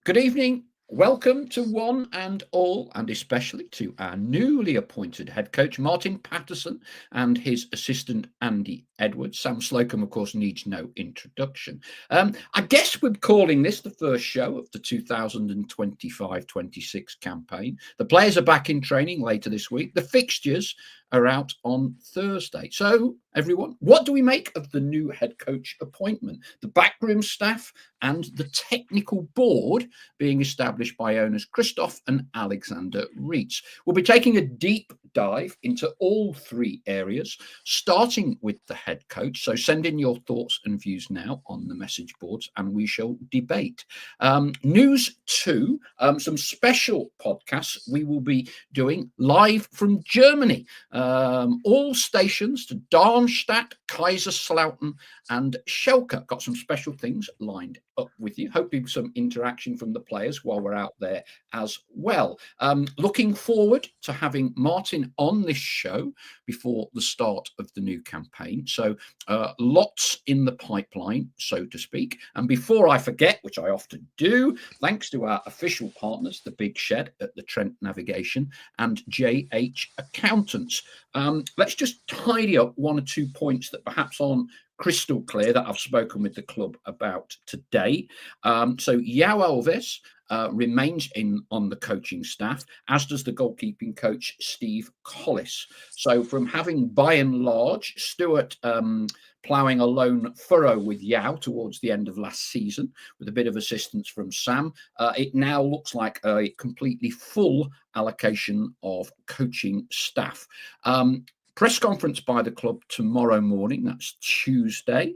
Good evening. Welcome to one and all, and especially to our newly appointed head coach, Martin Paterson, and his assistant, Andy Edwards. Sam Slocum, of course, needs no introduction. I guess we're calling this the first show of the 2025-26 campaign. The players are back in training later this week. The fixtures are out on Thursday. So, everyone, what do we make of the new head coach appointment? The backroom staff and the technical board being established by owners Christoph and Alexander Reitz. We'll be taking a deep dive into all three areas, starting with the head coach. So send in your thoughts and views now on the message boards and we shall debate. News two, some special podcasts we will be doing live from Germany. All stations to Darmstadt, Kaiserslautern and Schalke. Got some special things lined up with you. Hopefully some interaction from the players while we're out there as well. Looking forward to having Martin on this show before the start of the new campaign. So lots in the pipeline, so to speak. And before I forget, which I often do, thanks to our official partners, the Big Shed at the Trent Navigation and JH Accountants. Let's just tidy up one or 2 points that perhaps aren't crystal clear that I've spoken with the club about today. So Yao Alves remains on the coaching staff, as does the goalkeeping coach, Steve Collis. So from having, by and large, Stuart ploughing a lone furrow with Yao towards the end of last season, with a bit of assistance from Sam, it now looks like a completely full allocation of coaching staff. Press conference by the club tomorrow morning, that's Tuesday,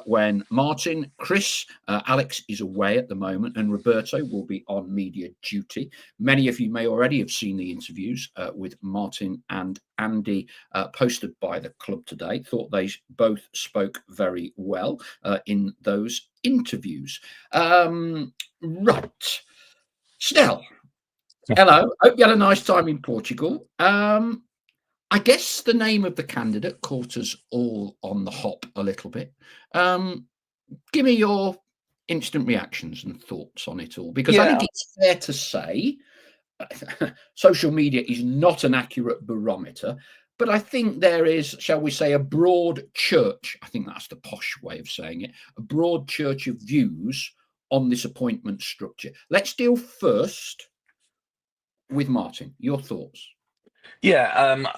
when Martin, Chris, Alex is away at the moment, and Roberto will be on media duty. Many of you may already have seen the interviews with Martin and Andy posted by the club today. Thought they both spoke very well in those interviews. Right. Snell, hello. Hope you had a nice time in Portugal. I guess the name of the candidate caught us all on the hop a little bit. Give me your instant reactions and thoughts on it all, because I think it's fair to say social media is not an accurate barometer, but I think there is, shall we say, a broad church, I think that's the posh way of saying it, a broad church of views on this appointment structure. Let's deal first with Martin. Your thoughts?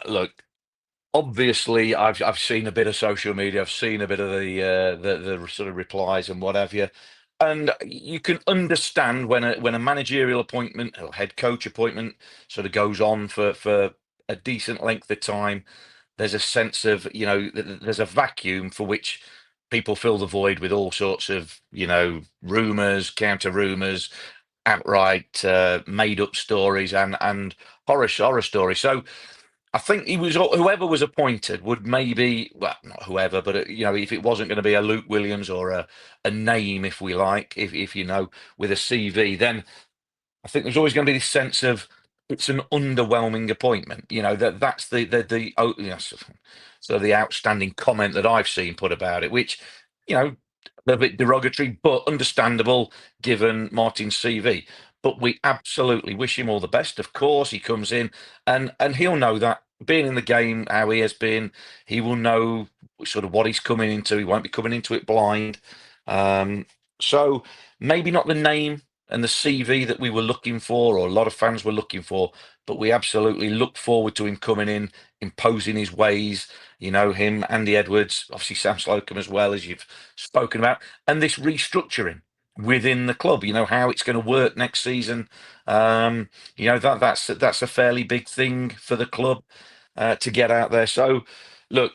Look, obviously I've seen a bit of social media, I've seen a bit of the sort of replies and what have you. And you can understand when a managerial appointment or head coach appointment sort of goes on for a decent length of time, there's a sense of, there's a vacuum for which people fill the void with all sorts of, rumors, counter rumors, outright made up stories and horror stories. So I think whoever was appointed would maybe, well, not whoever, but if it wasn't going to be a Luke Williams or a name, if we like, if with a CV, then I think there's always going to be this sense of it's an underwhelming appointment. That's so the outstanding comment that I've seen put about it, which a little bit derogatory, but understandable given Martin's CV. But we absolutely wish him all the best. Of course, he comes in and he'll know that being in the game, how he has been, he will know sort of what he's coming into. He won't be coming into it blind. So maybe not the name and the CV that we were looking for, or a lot of fans were looking for, but we absolutely look forward to him coming in, imposing his ways. Him, Andy Edwards, obviously Sam Slocum as well, as you've spoken about, and this restructuring within the club, how it's going to work next season. That's a fairly big thing for the club to get out there. So look,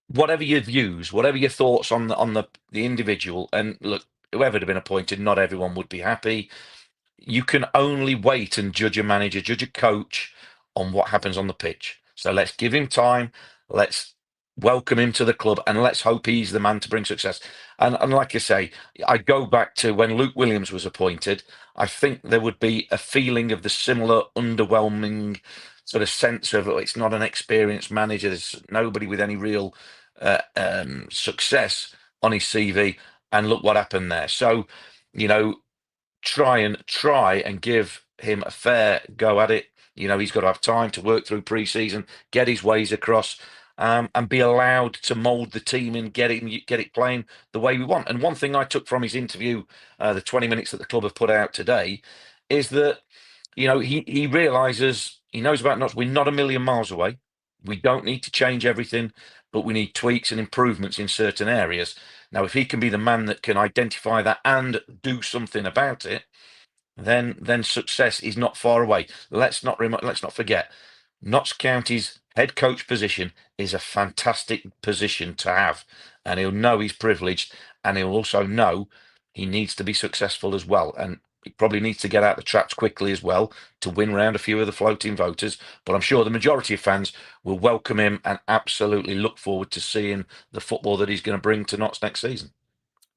whatever your views, whatever your thoughts on the individual, and look, whoever had been appointed, not everyone would be happy. You can only wait and judge a manager, judge a coach on what happens on the pitch. So let's give him time. Let's welcome him to the club, and let's hope he's the man to bring success. And like I say, I go back to when Luke Williams was appointed. I think there would be a feeling of the similar underwhelming sort of sense of it's not an experienced manager. There's nobody with any real success on his CV. And look what happened there. So, try and give him a fair go at it. You know, he's got to have time to work through pre-season, get his ways across, and be allowed to mould the team and get it playing the way we want. And one thing I took from his interview, the 20 minutes that the club have put out today, is that, you know, he realizes, he knows about Notts. We're not a million miles away. We don't need to change everything, but we need tweaks and improvements in certain areas. Now, if he can be the man that can identify that and do something about it, then success is not far away. Let's not forget, Notts County's head coach position is a fantastic position to have, and he'll know he's privileged, and he'll also know he needs to be successful as well, and he probably needs to get out the traps quickly as well to win round a few of the floating voters. But I'm sure the majority of fans will welcome him and absolutely look forward to seeing the football that he's going to bring to Notts next season.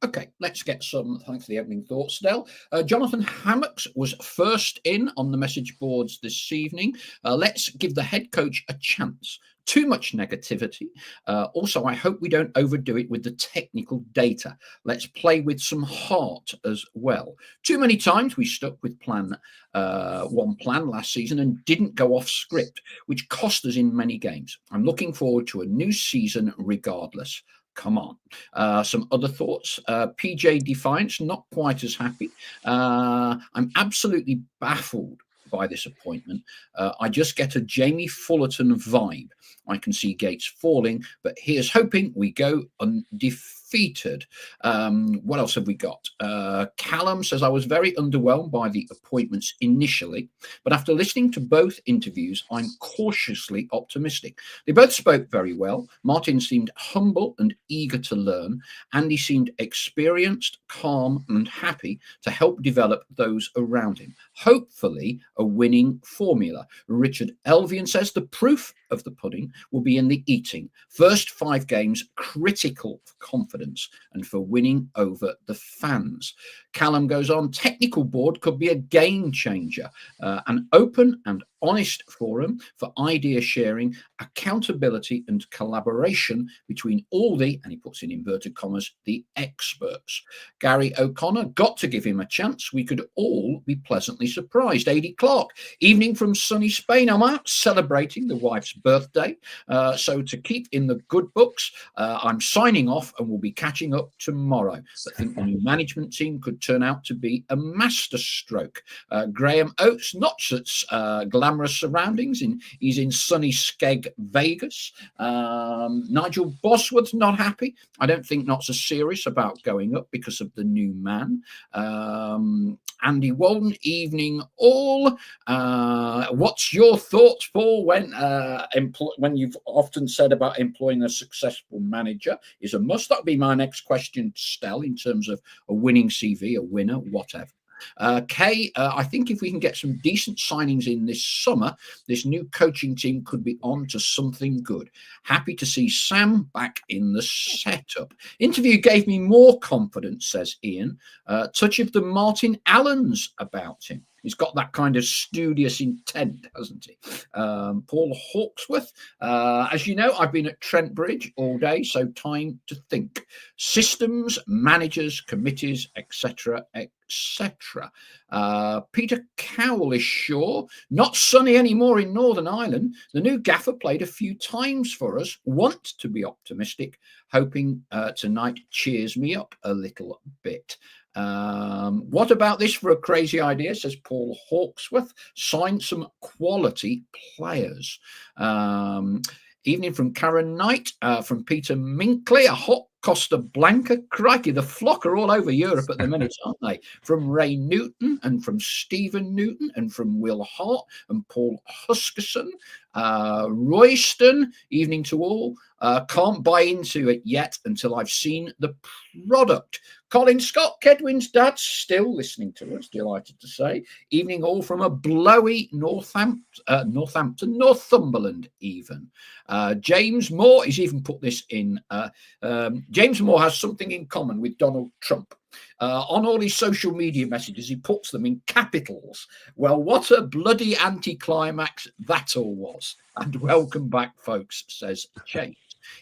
Okay, let's get some, thanks for the opening thoughts, Dell. Jonathan Hammocks was first in on the message boards this evening. Let's give the head coach a chance. Too much negativity. Also, I hope we don't overdo it with the technical data. Let's play with some heart as well. Too many times we stuck with one plan last season and didn't go off script, which cost us in many games. I'm looking forward to a new season regardless. Come on. Some other thoughts. PJ Defiance, not quite as happy. I'm absolutely baffled by this appointment. I just get a Jamie Fullerton vibe. I can see Gates falling, but here's hoping we go undefeated. What else have we got? Callum says, I was very underwhelmed by the appointments initially, but after listening to both interviews, I'm cautiously optimistic. They both spoke very well. Martin seemed humble and eager to learn. Andy seemed experienced, calm, and happy to help develop those around him. Hopefully, a winning formula. Richard Elvian says the proof of the pudding will be in the eating. First 5 games critical for confidence and for winning over the fans. Callum goes on, technical board could be a game changer, an open and honest forum for idea sharing, accountability and collaboration between all the, and he puts in inverted commas, the experts. Gary O'Connor, got to give him a chance. We could all be pleasantly surprised. A.D. Clark, evening from sunny Spain. I'm out celebrating the wife's birthday. So to keep in the good books, I'm signing off and we'll be catching up tomorrow. But I think the new management team could turn out to be a masterstroke. Graham Oates, not such glamorous surroundings. He's in sunny Skeg, Vegas. Nigel Bosworth, not happy. I don't think Notts are serious about going up because of the new man. Andy Walden, evening all. What's your thoughts, Paul, when you've often said about employing a successful manager is a must? That'll be my next question, Stel, in terms of a winning CV, a winner, whatever. Kay, I think if we can get some decent signings in this summer, this new coaching team could be on to something good. Happy to see Sam back in the setup. Interview gave me more confidence, says Ian. Touch of the Martin Allens about him. He's got that kind of studious intent, hasn't he? Paul Hawksworth, as you know, I've been at Trent Bridge all day, so time to think. Systems, managers, committees, etc., etc. Peter Cowell is sure. Not sunny anymore in Northern Ireland. The new gaffer played a few times for us. Want to be optimistic. Hoping tonight cheers me up a little bit. What about this for a crazy idea, says Paul Hawksworth? Sign some quality players. Evening from Karen Knight, from Peter Minkley, a hot Costa Blanca. Crikey, the flock are all over Europe at the minute, aren't they? From Ray Newton and from Stephen Newton and from Will Hart and Paul Huskerson. Royston, evening to all. Can't buy into it yet until I've seen the product. Colin Scott, Kedwin's dad, still listening to us, delighted to say. Evening all from a blowy Northumberland even. James Moore, he's even put this in. James Moore has something in common with Donald Trump. On all his social media messages, he puts them in capitals. Well, what a bloody anticlimax that all was. And welcome back, folks, says Chase.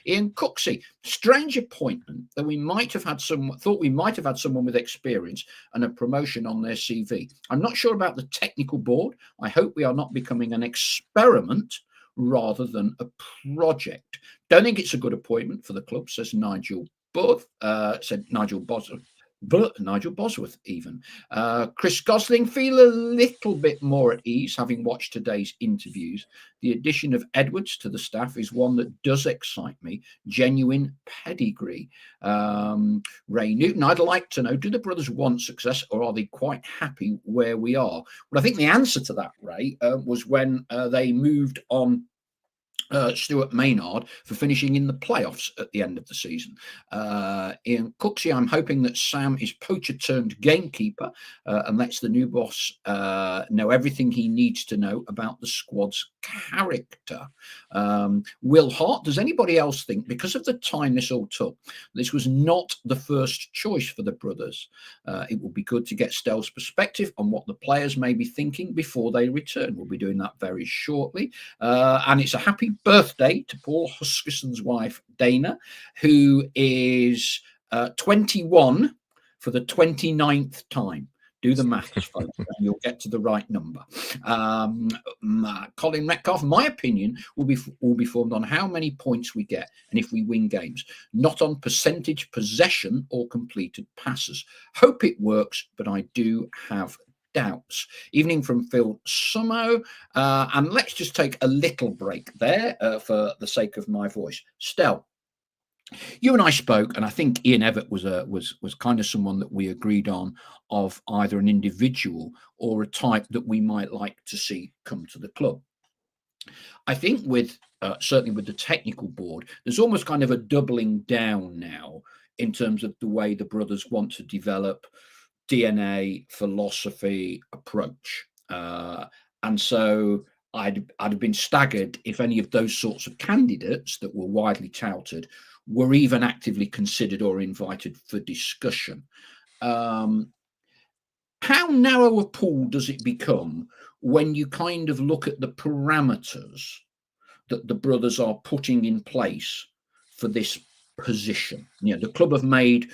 Ian Cooksey, strange appointment that we might have had thought we might have had someone with experience and a promotion on their CV. I'm not sure about the technical board. I hope we are not becoming an experiment rather than a project. Don't think it's a good appointment for the club, says Nigel Booth, said Nigel Bosworth even. Chris Gosling, feel a little bit more at ease having watched today's interviews. The addition of Edwards to the staff is one that does excite me. Genuine pedigree. Ray Newton, I'd like to know, do the brothers want success or are they quite happy where we are? Well, I think the answer to that, Ray, was when they moved on Stuart Maynard for finishing in the playoffs at the end of the season. Ian Cooksey, I'm hoping that Sam is poacher turned gamekeeper and lets the new boss know everything he needs to know about the squad's character. Will Hart, does anybody else think, because of the time this all took, this was not the first choice for the brothers? It would be good to get Stell's perspective on what the players may be thinking before they return. We'll be doing that very shortly. And it's a happy birthday to Paul Huskisson's wife, Dana, who is 21 for the 29th time. Do the maths, folks, and you'll get to the right number. Colin Metcalf, my opinion will be formed on how many points we get and if we win games, not on percentage possession or completed passes. Hope it works, but I do have doubts. Evening from Phil Summo, and let's just take a little break there for the sake of my voice. Stel, you and I spoke, and I think Ian Evatt was kind of someone that we agreed on, of either an individual or a type that we might like to see come to the club. I think with certainly with the technical board, there's almost kind of a doubling down now in terms of the way the brothers want to develop DNA, philosophy, approach. And so I'd have been staggered if any of those sorts of candidates that were widely touted were even actively considered or invited for discussion. How narrow a pool does it become when you kind of look at the parameters that the brothers are putting in place for this position? You know, the club have made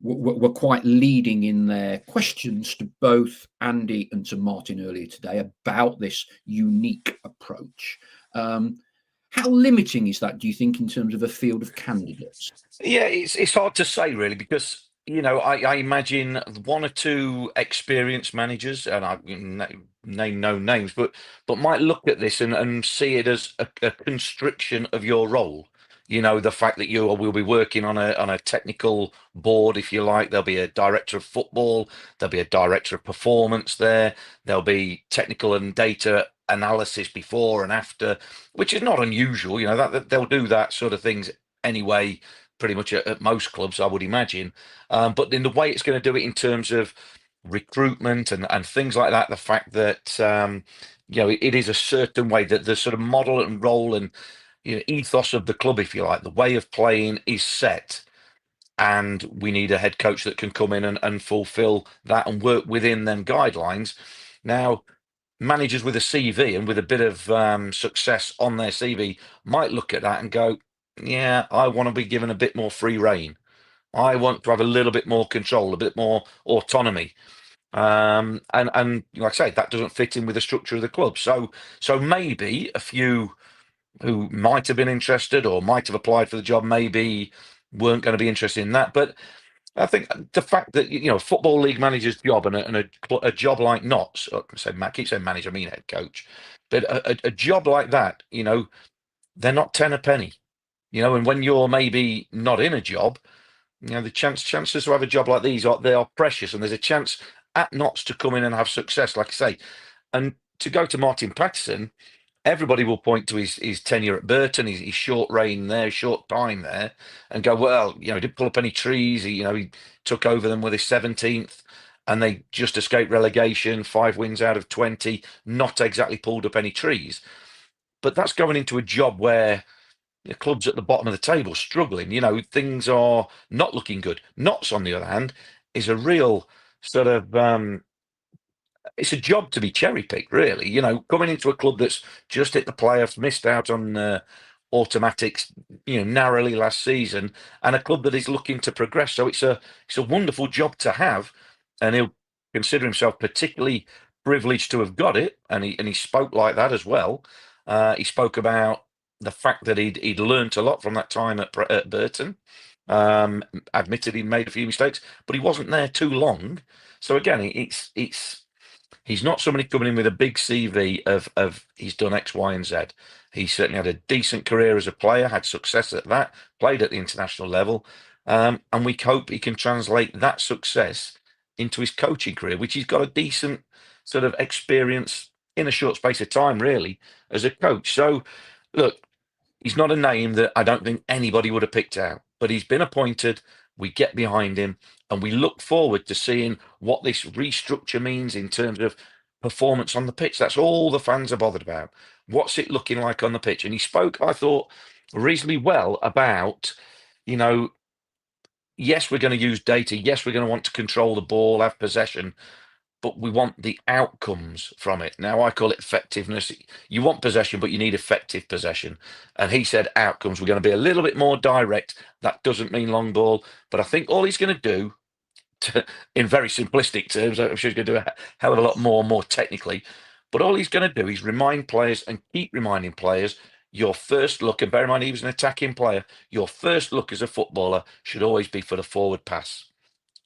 were quite leading in their questions to both Andy and to Martin earlier today about this unique approach. How limiting is that, do you think, in terms of a field of candidates? Yeah, it's hard to say really, because I imagine one or two experienced managers, and I name no names, but might look at this and see it as a constriction of your role. The fact that you will be working on a technical board, if you like. There'll be a director of football, there'll be a director of performance there, there'll be technical and data analysis before and after, which is not unusual. That they'll do that sort of things anyway, pretty much at most clubs, I would imagine. But in the way it's going to do it in terms of recruitment and things like that, the fact that it is a certain way that the sort of model and role and ethos of the club, if you like, the way of playing is set, and we need a head coach that can come in and fulfill that and work within them guidelines. Now, managers with a CV and with a bit of success on their CV might look at that and go, yeah, I want to be given a bit more free rein. I want to have a little bit more control, a bit more autonomy. And like I say, that doesn't fit in with the structure of the club. So maybe a few who might have been interested or might have applied for the job maybe weren't going to be interested in that. But I think the fact that football league manager's job and a job like Knott's, keep saying manager, I mean head coach, but a job like that, they're not ten a penny, and when you're maybe not in a job, the chances to have a job like these they are precious, and there's a chance at Knott's to come in and have success, like I say, and to go to Martin Paterson. Everybody will point to his tenure at Burton, his short reign there, short time there, and go, well, he didn't pull up any trees. He took over them with his 17th, and they just escaped relegation, 5 wins out of 20, not exactly pulled up any trees. But that's going into a job where the club's at the bottom of the table, struggling. Things are not looking good. Notts, on the other hand, is a real sort of it's a job to be cherry picked, really. Coming into a club that's just hit the playoffs, missed out on automatics, narrowly last season, and a club that is looking to progress. So it's a wonderful job to have, and he'll consider himself particularly privileged to have got it. And he spoke like that as well. He spoke about the fact that he'd learnt a lot from that time at Burton. Admitted he made a few mistakes, but he wasn't there too long. So again, he's not somebody coming in with a big CV of he's done X, Y, and Z. He certainly had a decent career as a player, had success at that, played at the international level, and we hope he can translate that success into his coaching career, which he's got a decent sort of experience in a short space of time, really, as a coach. So, look, he's not a name that I don't think anybody would have picked out, but he's been appointed. We get behind him, and we look forward to seeing what this restructure means in terms of performance on the pitch. That's all the fans are bothered about. What's it looking like on the pitch? And he spoke, I thought, reasonably well about, yes, we're going to use data. Yes, we're going to want to control the ball, have possession, but we want the outcomes from it. Now, I call it effectiveness. You want possession, but you need effective possession. And he said outcomes. We're going to be a little bit more direct. That doesn't mean long ball, but I think all he's going to do, in very simplistic terms, I'm sure he's going to do a hell of a lot more technically, but all he's going to do is remind players and keep reminding players your first look, and bear in mind he was an attacking player, your first look as a footballer should always be for the forward pass.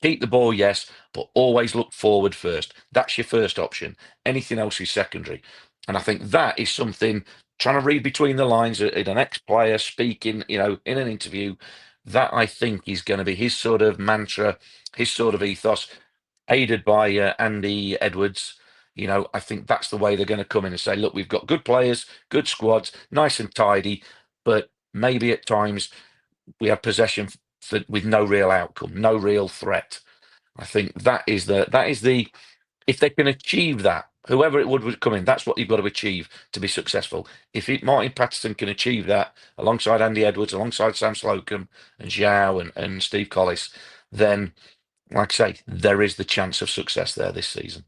Keep the ball, yes, but always look forward first. That's your first option. Anything else is secondary. And I think that is something, trying to read between the lines in an ex-player speaking, in an interview, that I think is going to be his sort of mantra, his sort of ethos, aided by Andy Edwards. I think that's the way they're going to come in and say, look, we've got good players, good squads, nice and tidy, but maybe at times we have possession with no real outcome, no real threat. I think that is the if they can achieve that, whoever it would come in, that's what you've got to achieve to be successful. If Martin Paterson can achieve that alongside Andy Edwards, alongside Sam Slocum and Zhao and Steve Collis, then, like I say, there is the chance of success there this season.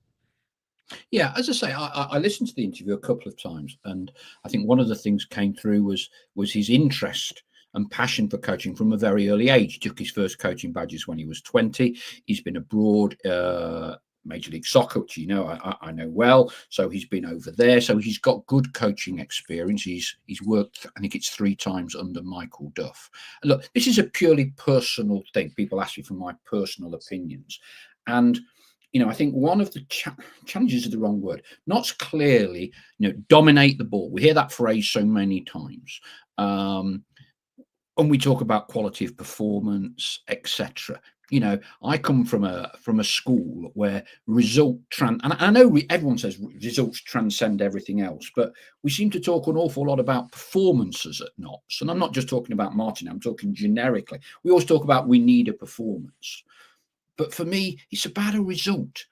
Yeah, as I say, I listened to the interview a couple of times, and I think one of the things came through was his interest and passion for coaching from a very early age. He took his first coaching badges when he was 20. He's been abroad, Major League Soccer, which I know well. So he's been over there. So he's got good coaching experience. He's worked, I think it's 3 times under Michael Duff. And look, this is a purely personal thing. People ask me for my personal opinions, and I think one of the challenges is the wrong word. Not clearly, dominate the ball. We hear that phrase so many times. And we talk about quality of performance, etc. I come from a school where and I know everyone says results transcend everything else, but we seem to talk an awful lot about performances at Notts. And I'm not just talking about Martin, I'm talking generically. We always talk about we need a performance. But for me, it's about a result.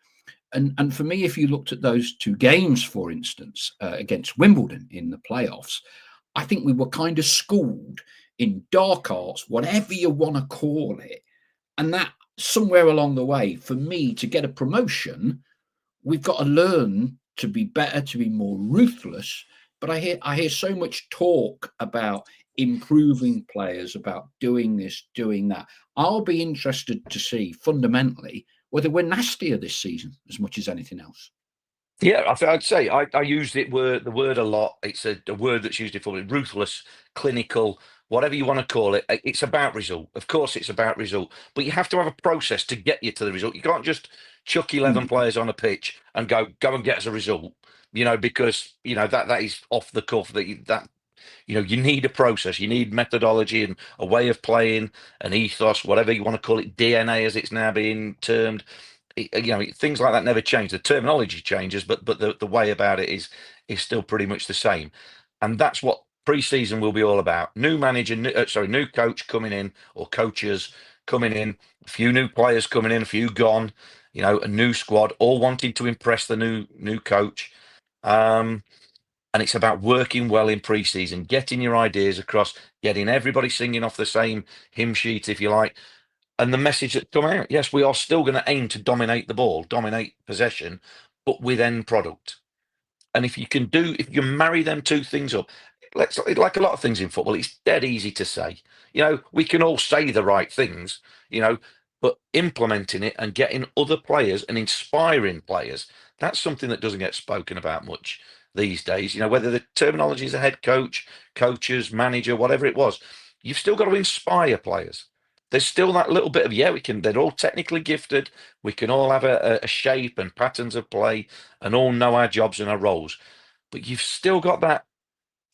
And for me, if you looked at those 2 games, for instance, against Wimbledon in the playoffs, I think we were kind of schooled in dark arts, whatever you want to call it. And that somewhere along the way, for me, to get a promotion, we've got to learn to be better, to be more ruthless. But I hear so much talk about improving players, about doing this, doing that. I'll be interested to see fundamentally whether we're nastier this season as much as anything else. Yeah, I'd say I use the word a lot. It's a word that's used for ruthless, clinical, whatever you want to call it. It's about result. Of course, it's about result, but you have to have a process to get you to the result. You can't just chuck 11 players on a pitch and go and get us a result. Because that is off the cuff. You need a process. You need methodology and a way of playing, an ethos, whatever you want to call it, DNA as it's now being termed. Things like that never change. The terminology changes, but the way about it is still pretty much the same. And that's what pre-season will be all about. New manager, new coach coming in, or coaches coming in, a few new players coming in, a few gone, a new squad, all wanting to impress the new coach. And it's about working well in pre-season, getting your ideas across, getting everybody singing off the same hymn sheet, if you like. And the message that come out, yes, we are still going to aim to dominate the ball, dominate possession, but with end product. And if you marry them 2 things up, like a lot of things in football, it's dead easy to say. We can all say the right things, but implementing it and getting other players and inspiring players, that's something that doesn't get spoken about much these days. Whether the terminology is a head coach, coaches, manager, whatever it was, you've still got to inspire players. There's still that little bit of, they're all technically gifted. We can all have a shape and patterns of play and all know our jobs and our roles. But you've still got that,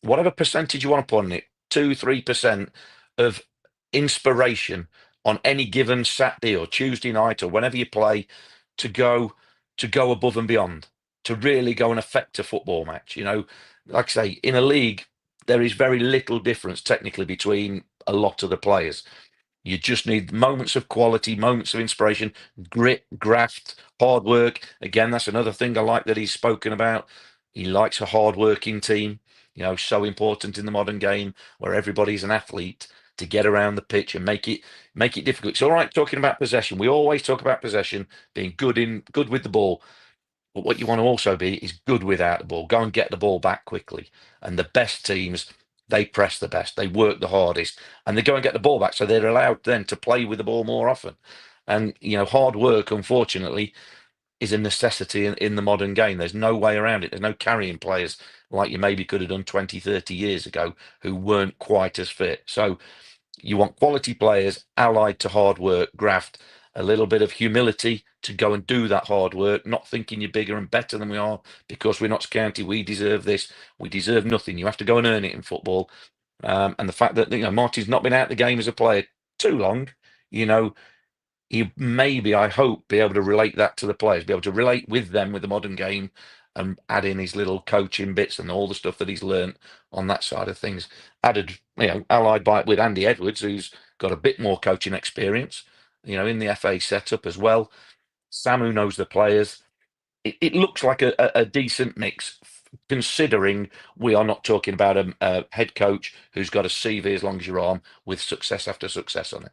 whatever percentage you want to put on it, 2-3% of inspiration on any given Saturday or Tuesday night or whenever you play to go above and beyond, to really go and affect a football match. Like I say, in a league, there is very little difference technically between a lot of the players. You just need moments of quality, moments of inspiration, grit, graft, hard work. Again, that's another thing I like that he's spoken about. He likes a hard-working team. So important in the modern game where everybody's an athlete to get around the pitch and make it difficult. It's all right talking about possession. We always talk about possession, being good with the ball. But what you want to also be is good without the ball. Go and get the ball back quickly. And the best teams, they press the best, they work the hardest, and they go and get the ball back. So they're allowed then to play with the ball more often. And, hard work, unfortunately, is a necessity in the modern game. There's no way around it. There's no carrying players like you maybe could have done 20, 30 years ago who weren't quite as fit. So you want quality players allied to hard work, graft, a little bit of humility to go and do that hard work, not thinking you're bigger and better than we are because we're Notts County, we deserve this, we deserve nothing. You have to go and earn it in football. And the fact that Marty's not been out the game as a player too long, he maybe, I hope, be able to relate that to the players, be able to relate with them with the modern game and add in his little coaching bits and all the stuff that he's learned on that side of things. Allied by it with Andy Edwards, who's got a bit more coaching experience, in the FA setup as well. Sam, who knows the players. It looks like a decent mix, considering we are not talking about a head coach who's got a CV as long as your arm with success after success on it.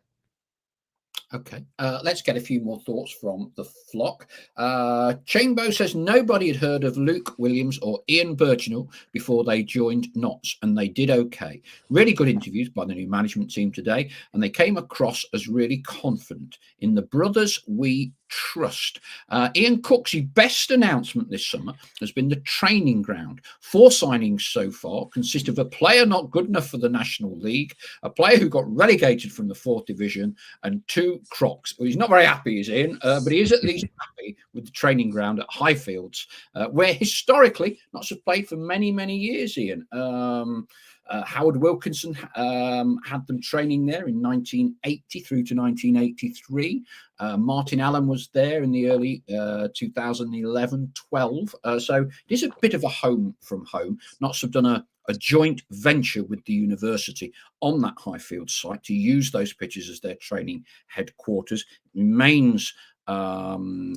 Okay, let's get a few more thoughts from the flock. Chainbow says nobody had heard of Luke Williams or Ian Burchinall before they joined Notts, and they did okay. Really good interviews by the new management team today, and they came across as really confident. In the brothers we trust. Ian Cook's best announcement this summer has been the training ground. 4 signings so far consist of a player not good enough for the National League, a player who got relegated from the 4th Division, and 2 Crocs. Well, he's not very happy, is Ian, but he is at least happy with the training ground at Highfields, where historically Notts have played for many, many years, Ian. Howard Wilkinson had them training there in 1980 through to 1983. Martin Allen was there in the early 2011-12. So it is a bit of a home from home. Notts have done a joint venture with the university on that Highfield site to use those pitches as their training headquarters. It remains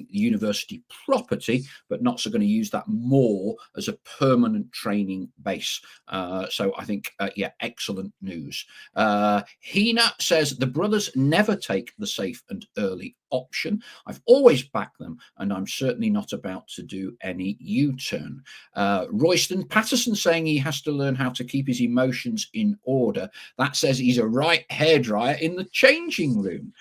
university property, but Notts are going to use that more as a permanent training base. So I think, excellent news. Hina says the brothers never take the safe and early option. I've always backed them, and I'm certainly not about to do any U-turn. Royston Paterson saying he has to learn how to keep his emotions in order. That says he's a right hairdryer in the changing room.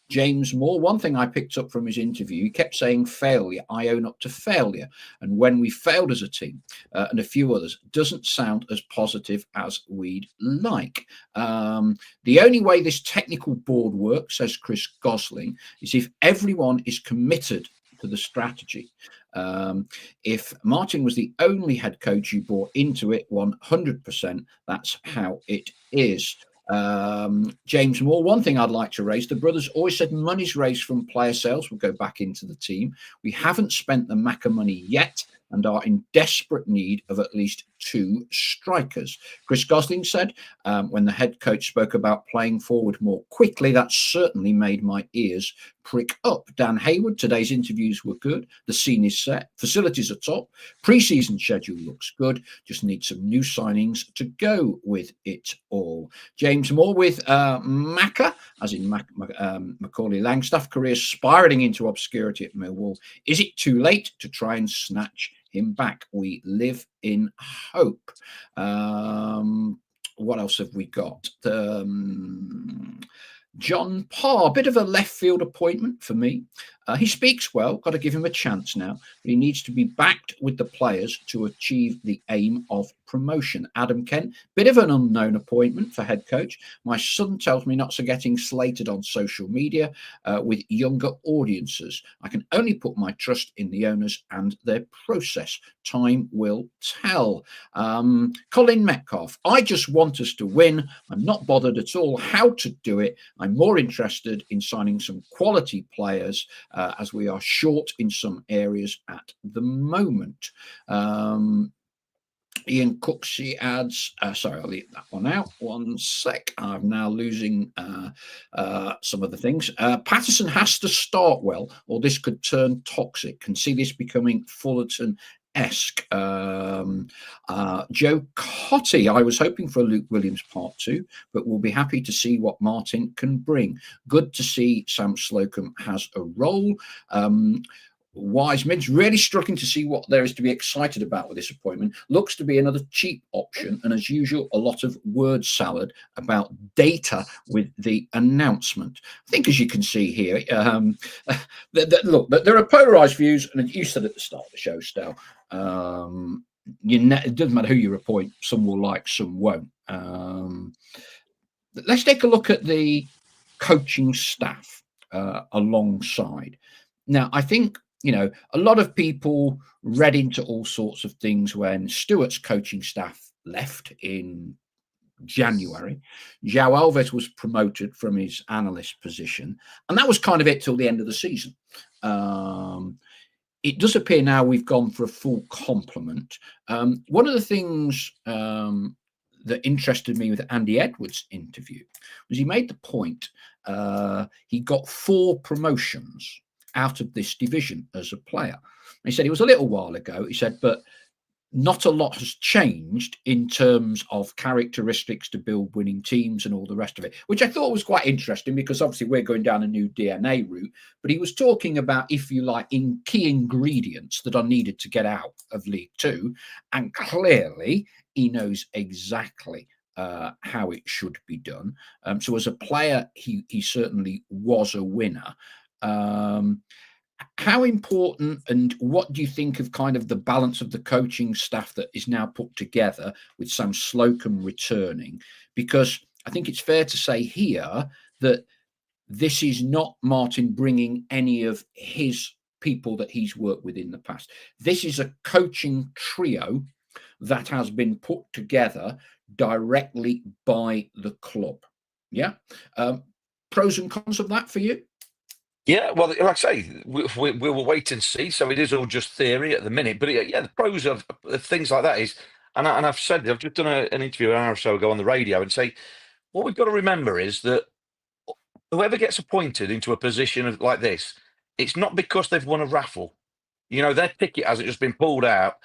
James Moore, one thing I picked up from his interview, he kept saying failure. I own up to failure. And when we failed as a team, and a few others, doesn't sound as positive as we'd like. The only way this technical board works, says Chris Gosling, is if everyone is committed to the strategy. If Martin was the only head coach you bought into it 100%, that's how it is. James Moore, one thing I'd like to raise, the brothers always said money's raised from player sales will go back into the team. We haven't spent the Macca money yet and are in desperate need of at least 2 strikers. Chris Gosling said, when the head coach spoke about playing forward more quickly, that certainly made my ears prick up. Dan Hayward, today's interviews were good. The scene is set. Facilities are top. Pre-season schedule looks good. Just need some new signings to go with it all. James Moore with Macca, as in Macaulay Langstaff, career spiralling into obscurity at Millwall. Is it too late to try and snatch him back. We live in hope. What else have we got? John Parr, bit of a left field appointment for me. He speaks well, got to give him a chance now, but he needs to be backed with the players to achieve the aim of promotion. Adam Kent, bit of an unknown appointment for head coach. My son tells me not to getting slated on social media with younger audiences. I can only put my trust in the owners and their process. Time will tell. Colin Metcalf, I just want us to win. I'm not bothered at all how to do it. I'm more interested in signing some quality players as we are short in some areas at the moment. Ian Cooksey adds, sorry, I'll leave that one out. One sec. I'm now losing some of the things. Paterson has to start well, or this could turn toxic. Can see this becoming Fullerton-esque. Joe Cotty, I was hoping for a Luke Williams part 2, but we'll be happy to see what Martin can bring. Good to see Sam Slocum has a role. Wiseman's really struggling to see what there is to be excited about with this appointment. Looks to be another cheap option, and as usual, a lot of word salad about data with the announcement. I think, as you can see here, look, there are polarised views, and you said at the start of the show, Stel, it doesn't matter who you appoint, some will like, some won't. Let's take a look at the coaching staff alongside. Now, I think, a lot of people read into all sorts of things when Stuart's coaching staff left in January. João Alves was promoted from his analyst position, and that was kind of it till the end of the season. It does appear now we've gone for a full complement. One of the things that interested me with Andy Edwards' interview was he made the point he got 4 promotions out of this division as a player. He said it was a little while ago. He said, but not a lot has changed in terms of characteristics to build winning teams and all the rest of it, which I thought was quite interesting because obviously we're going down a new DNA route. But he was talking about, if you like, in key ingredients that are needed to get out of League Two. And clearly he knows exactly how it should be done. So as a player, he certainly was a winner. How important and what do you think of kind of the balance of the coaching staff that is now put together with Sam Slocum returning? Because I think it's fair to say here that this is not Martin bringing any of his people that he's worked with in the past. This is a coaching trio that has been put together directly by the club. Yeah. Pros and cons of that for you? Yeah, well, like I say, we will wait and see. So it is all just theory at the minute. But yeah, the pros of things like that is, and I've said, I've just done an interview an hour or so ago on the radio and say, what we've got to remember is that whoever gets appointed into a position like this, it's not because they've won a raffle. Their ticket hasn't just been pulled out.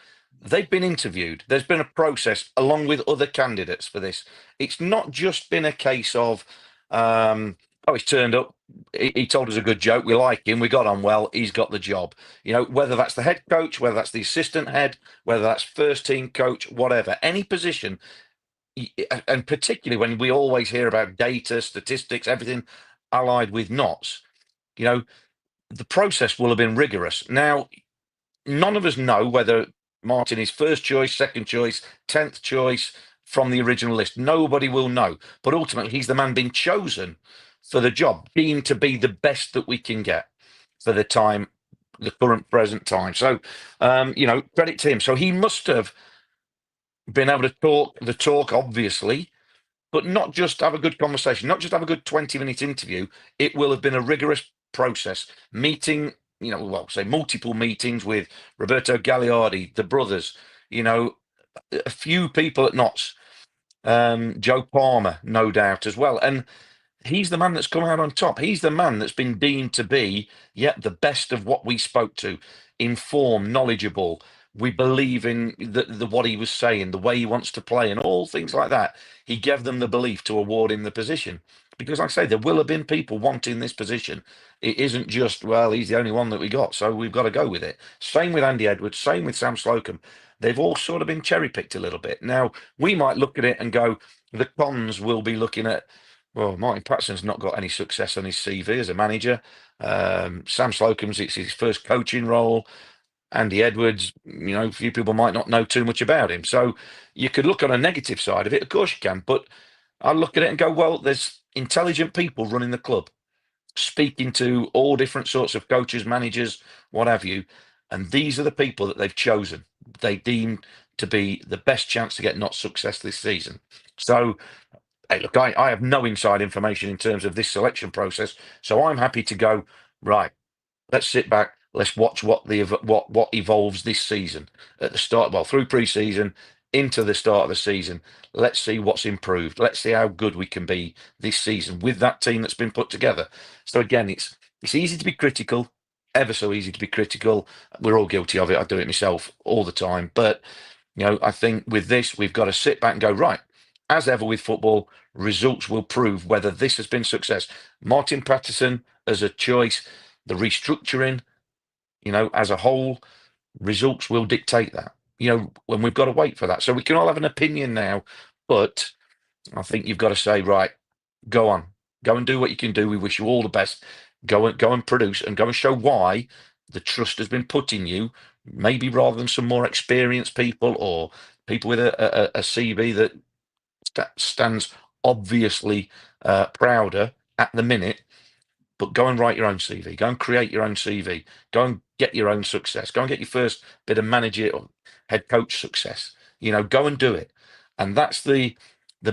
They've been interviewed. There's been a process along with other candidates for this. It's not just been a case of, he's turned up. He told us a good joke. We like him. We got on well. He's got the job. Whether that's the head coach, whether that's the assistant head, whether that's first team coach, whatever, any position, and particularly when we always hear about data, statistics, everything allied with knots, the process will have been rigorous. Now, none of us know whether Martin is first choice, second choice, 10th choice from the original list. Nobody will know. But ultimately, he's the man being chosen for the job, deemed to be the best that we can get for the current present time. So, credit to him. So he must have been able to talk the talk, obviously, but not just have a good conversation, not just have a good 20-minute interview. It will have been a rigorous process, meeting, say multiple meetings with Roberto Gagliardi, the brothers, a few people at Notts, Joe Palmer, no doubt as well. And he's the man that's come out on top. He's the man that's been deemed to be, the best of what we spoke to, informed, knowledgeable. We believe in the what he was saying, the way he wants to play, and all things like that. He gave them the belief to award him the position. because like I say, there will have been people wanting this position. It isn't just, well, he's the only one that we got, so we've got to go with it. Same with Andy Edwards, same with Sam Slocum. They've all sort of been cherry picked a little bit. Now, we might look at it and go, the cons will be looking at, well, Martin Paterson's not got any success on his CV as a manager. Sam Slocum's, it's his first coaching role. Andy Edwards, a few people might not know too much about him. So you could look on a negative side of it, of course you can, but I look at it and go, well, there's intelligent people running the club, speaking to all different sorts of coaches, managers, what have you. And these are the people that they've chosen. They deem to be the best chance to get not success this season. So, hey, look, I have no inside information in terms of this selection process. So I'm happy to go, right, let's sit back. Let's watch what evolves this season at the start. Well, through pre-season into the start of the season. Let's see what's improved. Let's see how good we can be this season with that team that's been put together. So again, it's easy to be critical, ever so easy to be critical. We're all guilty of it. I do it myself all the time. But I think with this, we've got to sit back and go, right. As ever with football, results will prove whether this has been success. Martin Paterson as a choice, the restructuring, as a whole, results will dictate that. When we've got to wait for that. So we can all have an opinion now, but I think you've got to say, right, go on, go and do what you can do. We wish you all the best. Go and produce and go and show why the trust has been put in you, maybe rather than some more experienced people or people with a CV that stands obviously prouder at the minute. But go and write your own CV. Go and create your own CV. Go and get your own success. Go and get your first bit of manager or head coach success. Go and do it. And that's the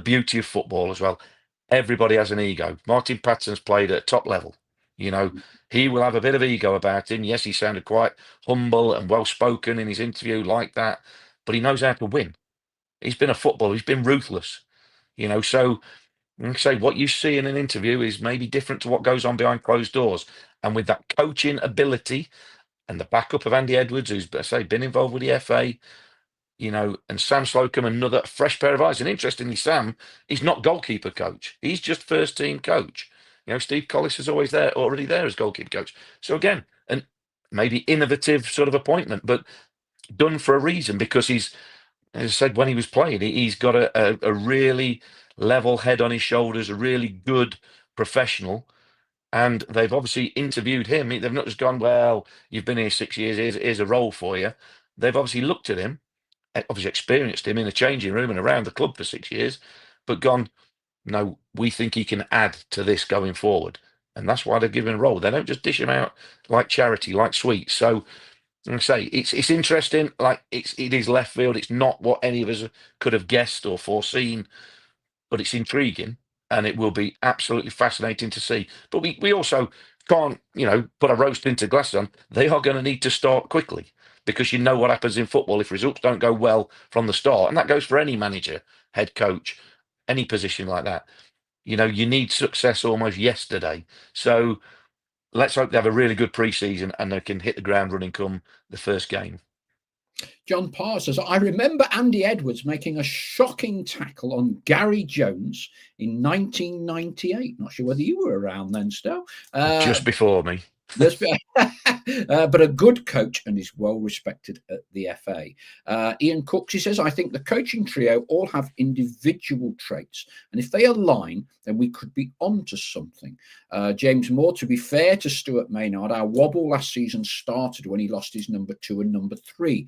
beauty of football as well. Everybody has an ego. Martin Paterson's played at top level. He will have a bit of ego about him. Yes, he sounded quite humble and well spoken in his interview like that, but he knows how to win. He's been a footballer. He's been ruthless. So and say what you see in an interview is maybe different to what goes on behind closed doors. And with that coaching ability and the backup of Andy Edwards, who's, I say, been involved with the FA, and Sam Slocum, another fresh pair of eyes. And interestingly, Sam, he's not goalkeeper coach. He's just first team coach. Steve Collis is already there as goalkeeper coach. So again, and maybe innovative sort of appointment, but done for a reason because he's, as I said, when he was playing, he's got a really level head on his shoulders, a really good professional. And they've obviously interviewed him. They've not just gone, well, you've been here 6 years, here's a role for you. They've obviously looked at him, obviously experienced him in a changing room and around the club for 6 years, but gone, no, we think he can add to this going forward. And that's why they've given him a role. They don't just dish him out like charity, like sweets. So I say it's interesting. Like it is left field. It's not what any of us could have guessed or foreseen, but it's intriguing and it will be absolutely fascinating to see. But we also can't put a rose tinted glasses on. They are going to need to start quickly because what happens in football if results don't go well from the start, and that goes for any manager, head coach, any position like that. You need success almost yesterday. So let's hope they have a really good pre-season and they can hit the ground running come the first game. John Parr says, I remember Andy Edwards making a shocking tackle on Gary Jones in 1998. Not sure whether you were around then, Stow. Just before me. But a good coach and is well respected at the FA. Ian Cooks, he says, I think the coaching trio all have individual traits, and if they align, then we could be onto something. James Moore, to be fair to Stuart Maynard, our wobble last season started when he lost his number 2 and number 3.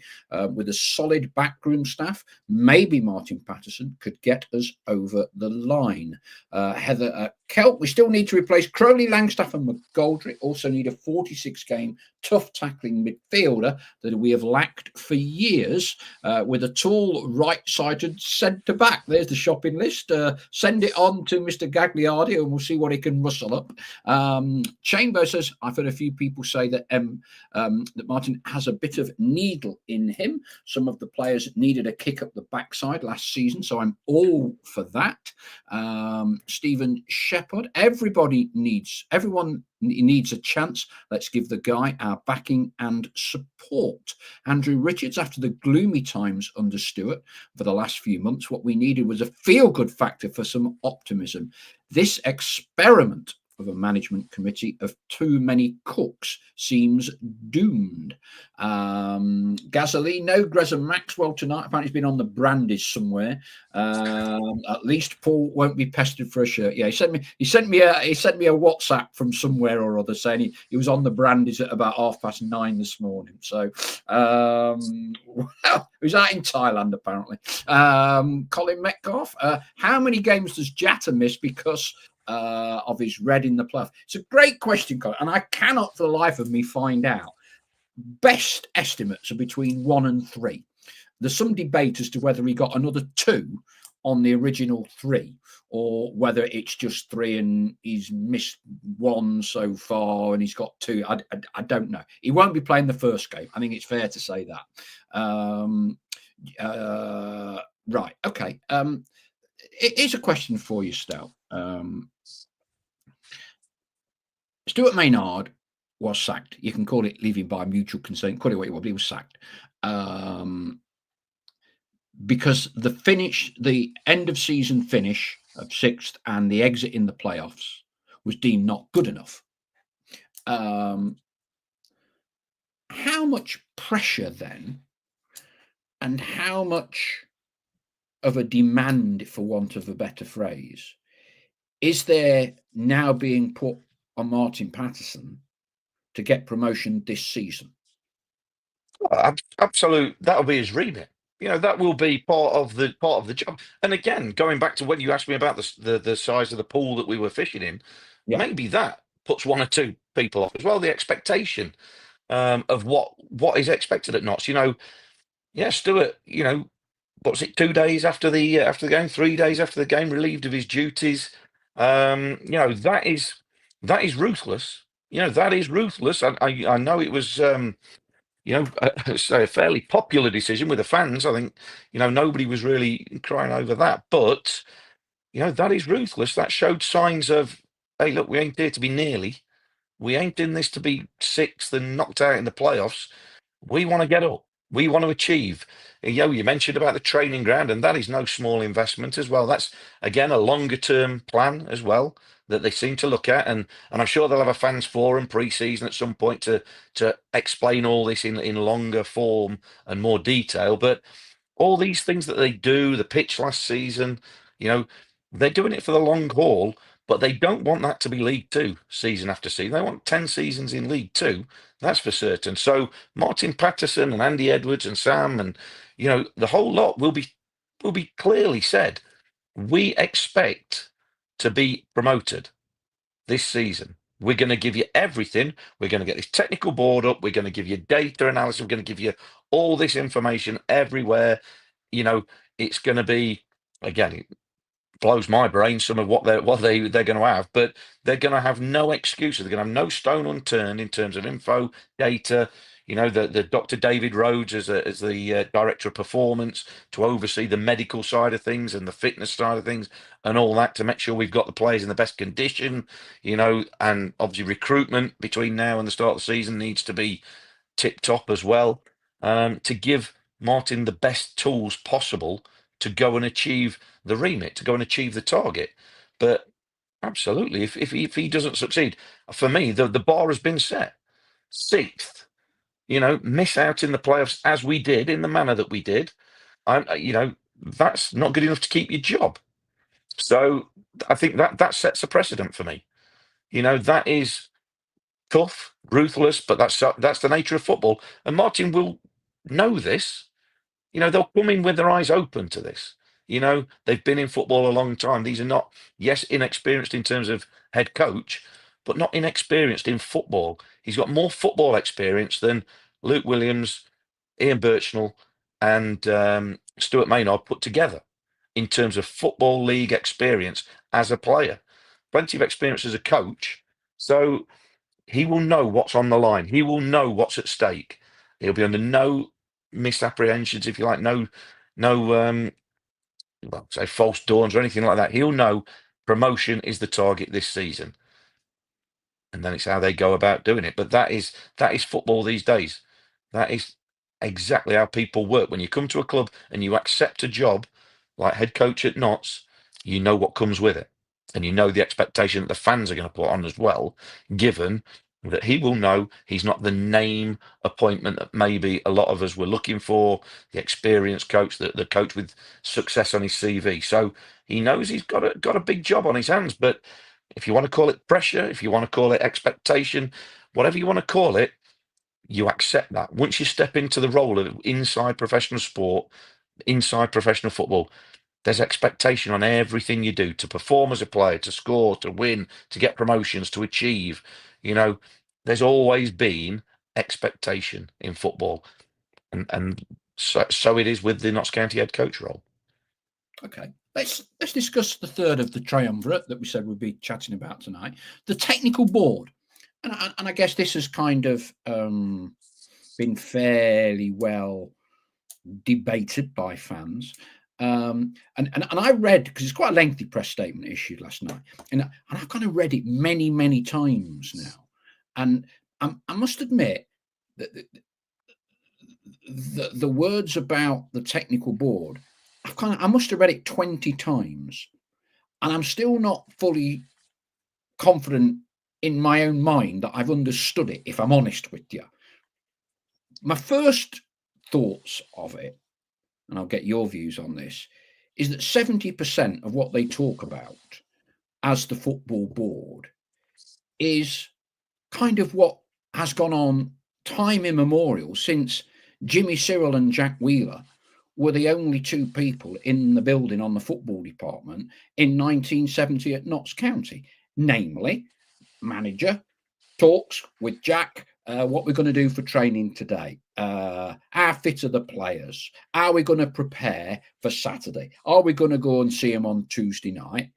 With a solid backroom staff, maybe Martin Paterson could get us over the line. Heather Kelp, we still need to replace Crowley, Langstaff and McGoldrick. Also need a 46-game tough tackling midfielder that we have lacked for years, with a tall right-sided centre back. There's the shopping list. Send it on to Mr. Gagliardi and we'll see what he can rustle up. Chamber says, I've heard a few people say that that Martin has a bit of needle in him. Some of the players needed a kick up the backside last season, so I'm all for that. Stephen Shepherd, everyone He needs a chance. Let's give the guy our backing and support. Andrew Richards, after the gloomy times under Stewart for the last few months, what we needed was a feel-good factor for some optimism. This experiment of a management committee of too many cooks seems doomed. Gasolino, Gresham Maxwell tonight. Apparently, he's been on the brandies somewhere. At least Paul won't be pestered for a shirt. Yeah, he sent me a WhatsApp from somewhere or other saying he was on the brandies at about 9:30 this morning. So, well, he was out in Thailand apparently. Colin Metcalf. How many games does Jatta miss because of his red in the playoff? It's a great question, Colin, and I cannot for the life of me find out. Best estimates are between 1 and 3. There's some debate as to whether he got another 2 on the original 3, or whether it's just 3 and he's missed 1 so far and he's got 2. I don't know. He won't be playing the first game. I think it's fair to say that. Right. Okay. Here's a question for you, Stel. Stuart Maynard was sacked. You can call it leaving by mutual consent, call it what you want, but he was sacked. Because the end of season finish of 6th and the exit in the playoffs was deemed not good enough. How much pressure then, and how much of a demand, for want of a better phrase, is there now being put on Martin Paterson to get promotion this season? Absolute. That'll be his remit. That will be part of the job. And again, going back to when you asked me about the size of the pool that we were fishing in, maybe that puts 1 or 2 people off as well. The expectation of what is expected at Notts. Stuart. What's it? 2 days after the game, 3 days after the game, relieved of his duties. That is ruthless. That is ruthless. I know it was. It's a fairly popular decision with the fans. I think, nobody was really crying over that. But, that is ruthless. That showed signs of, hey, look, we ain't here to be nearly. We ain't in this to be 6th and knocked out in the playoffs. We want to get up. We want to achieve. You mentioned about the training ground, and that is no small investment as well. That's, again, a longer term plan as well that they seem to look at, and I'm sure they'll have a fans forum pre-season at some point to explain all this in longer form and more detail. But all these things that they do, the pitch last season, they're doing it for the long haul, but they don't want that to be League Two season after season. They want 10 seasons in League Two, that's for certain. So Martin Paterson and Andy Edwards and Sam and the whole lot will be clearly said, we expect to be promoted this season. We're going to give you everything. We're going to get this technical board up. We're going to give you data analysis. We're going to give you all this information everywhere. It's going to be, again, it blows my brain some of what they're going to have, but they're going to have no excuses. They're going to have no stone unturned in terms of info, data. The Dr. David Rhodes as the director of performance to oversee the medical side of things and the fitness side of things and all that to make sure we've got the players in the best condition, and obviously recruitment between now and the start of the season needs to be tip top as well, to give Martin the best tools possible to go and achieve the remit, to go and achieve the target. But absolutely, if he doesn't succeed, for me, the bar has been set. 6th. Miss out in the playoffs as we did in the manner that we did. That's not good enough to keep your job. So I think that sets a precedent for me. That is tough, ruthless, but that's the nature of football. And Martin will know this. They'll come in with their eyes open to this. They've been in football a long time. These are not, yes, inexperienced in terms of head coach, but not inexperienced in football. He's got more football experience than Luke Williams, Ian Birchnell, and Stuart Maynard put together in terms of football league experience as a player. Plenty of experience as a coach. So he will know what's on the line. He will know what's at stake. He'll be under no misapprehensions, if you like, no say false dawns or anything like that. He'll know promotion is the target this season. and then it's how they go about doing it. But that is football these days. That is exactly how people work. When you come to a club and you accept a job like head coach at Notts, you know what comes with it, and you know the expectation that the fans are going to put on as well, given that he will know he's not the name appointment that maybe a lot of us were looking for, the experienced coach, the coach with success on his CV. So he knows he's got a big job on his hands. But if you want to call it pressure, if you want to call it expectation, whatever you want to call it, you accept that. Once you step into the role of inside professional sport, inside professional football, there's expectation on everything you do to perform as a player, to score, to win, to get promotions, to achieve. You know, there's always been expectation in football, and so it is with the Notts County head coach role. Okay, let's discuss the third of the triumvirate that we said we'd be chatting about tonight, the technical board. And I guess this has kind of been fairly well debated by fans. And I read, because it's quite a lengthy press statement issued last night, and I've kind of read it many times now. And I must admit that the words about the technical board, I must have read it 20 times, and I'm still not fully confident in my own mind that I've understood it, if I'm honest with you. My first thoughts of it, and I'll get your views on this, is that 70% of what they talk about as the football board is kind of what has gone on time immemorial since Jimmy Cyril and Jack Wheeler were the only two people in the building on the football department in 1970 at Notts County. Namely, manager talks with Jack, what we're going to do for training today, how fit are the players, how are we going to prepare for Saturday, are we going to go and see them on Tuesday night,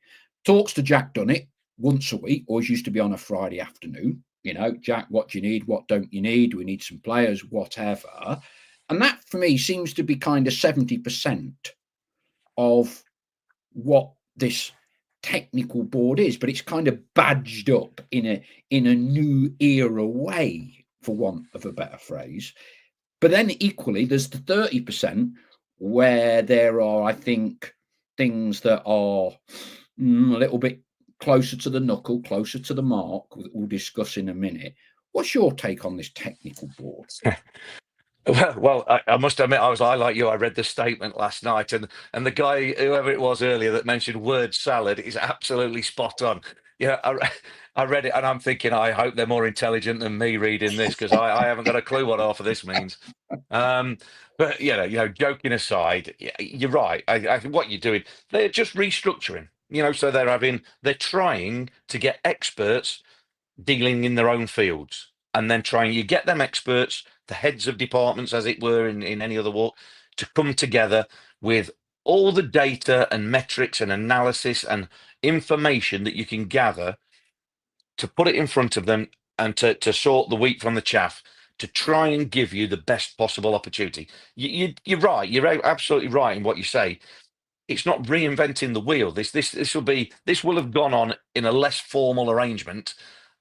talks to Jack Dunnett once a week, always used to be on a Friday afternoon. You know, Jack, what do you need, what don't you need, we need some players, whatever. And that for me seems to be kind of 70% of what this technical board is, but it's kind of badged up in a new era way, for want of a better phrase. But then equally, there's the 30% where there are, I think, things that are a little bit closer to the knuckle, closer to the mark, we'll discuss in a minute. What's your take on this technical board? Well, I must admit, I like you. I read the statement last night, and the guy, whoever it was earlier, that mentioned word salad is absolutely spot on. Yeah, I read it, and I'm thinking, I hope they're more intelligent than me reading this, because I haven't got a clue what half of this means. But joking aside, you're right. I think what you're doing, they're just restructuring. So they're trying to get experts dealing in their own fields, and then you get them experts, the heads of departments, as it were, in any other walk, to come together with all the data and metrics and analysis and information that you can gather, to put it in front of them, and to sort the wheat from the chaff, to try and give you the best possible opportunity. You're right. You're absolutely right in what you say. It's not reinventing the wheel. This will have gone on in a less formal arrangement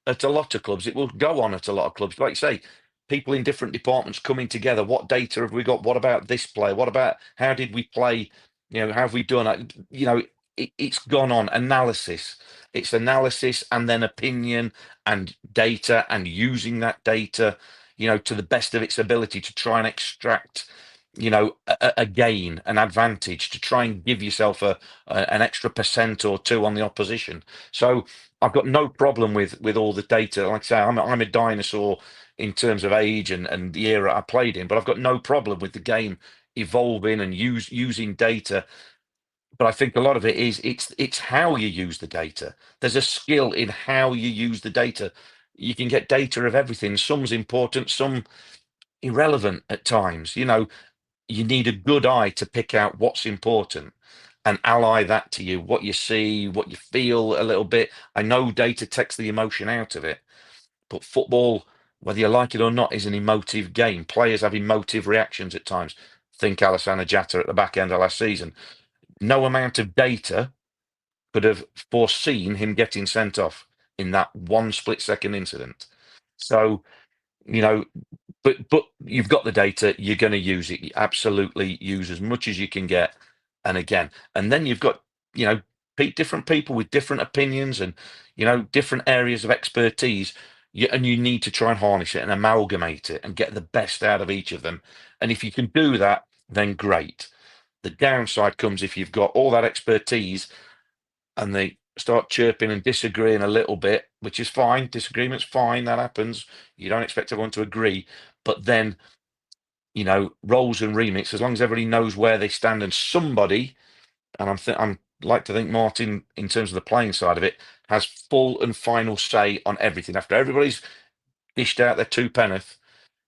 at a lot of clubs. It will go on at a lot of clubs. Like you say, people in different departments coming together. What data have we got? What about this play? What about how did we play? How have we done it? It's gone on analysis. It's analysis and then opinion and data, and using that data, to the best of its ability to try and extract, a gain, an advantage, to try and give yourself an extra percent or two on the opposition. So I've got no problem with all the data. Like I say, I'm a dinosaur in terms of age and the era I played in, but I've got no problem with the game evolving and using data. But I think a lot of it is it's how you use the data. There's a skill in how you use the data. You can get data of everything. Some's important, some irrelevant at times. You need a good eye to pick out what's important and ally that to you, what you see, what you feel a little bit. I know data takes the emotion out of it, but football, whether you like it or not, is an emotive game. Players have emotive reactions at times. Think Alassane Jatta at the back end of last season. No amount of data could have foreseen him getting sent off. in that one split-second incident. So, you know, but you've got the data, you're going to use it. You absolutely use as much as you can get. And again, and then you've got, you know, different people with different opinions and, you know, different areas of expertise. And you need to try and harness it and amalgamate it and get the best out of each of them. And if you can do that, then great. The downside comes if you've got all that expertise and they start chirping and disagreeing a little bit, which is fine. Disagreement's fine. That happens. You don't expect everyone to agree. But then, you know, roles and remits, as long as everybody knows where they stand and somebody, and I'm like to think Martin, in terms of the playing side of it, has full and final say on everything. After everybody's dished out their two penneth,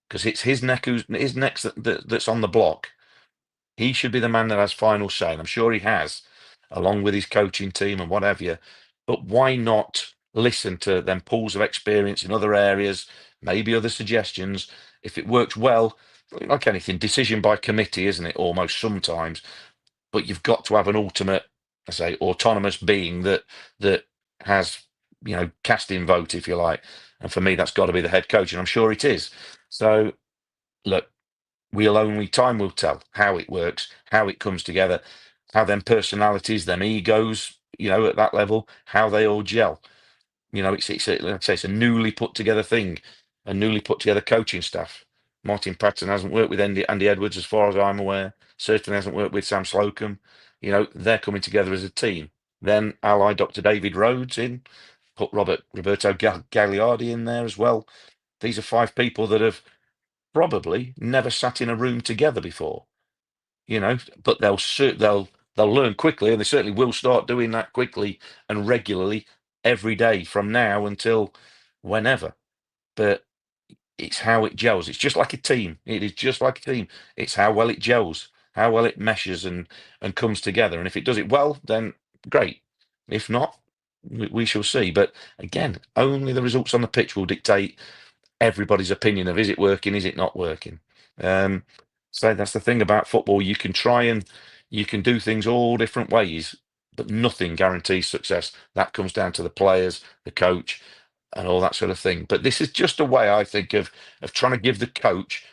because it's his neck that's on the block. He should be the man that has final say, and I'm sure he has, along with his coaching team and whatever you. But why not listen to them pools of experience in other areas, maybe other suggestions? If it works well, like anything, decision by committee, isn't it? Almost sometimes, but you've got to have an ultimate, I say, autonomous being that has, you know, casting vote, if you like. And for me, that's got to be the head coach, and I'm sure it is. So look, time will tell how it works, how it comes together, how them personalities, them egos, you know, at that level, how they all gel. You know, like I say, it's a newly put together thing, a newly put together coaching staff. Martin Paterson hasn't worked with Andy Edwards, as far as I'm aware. Certainly hasn't worked with Sam Slocum. You know, they're coming together as a team. Then ally Dr. David Rhodes in, put Roberto Gagliardi in there as well. These are 5 people that have probably never sat in a room together before, you know, but they'll learn quickly, and they certainly will start doing that quickly and regularly every day from now until whenever. But it's how it gels. It's just like a team. It is just like a team. It's how well it gels, how well it meshes and comes together. And if it does it well, then great. If not, we shall see. But again, only the results on the pitch will dictate everybody's opinion of, is it working, is it not working. Um, so that's the thing about football. You can do things all different ways, but nothing guarantees success. That comes down to the players, the coach, and all that sort of thing. But this is just a way, I think, of trying to give the coach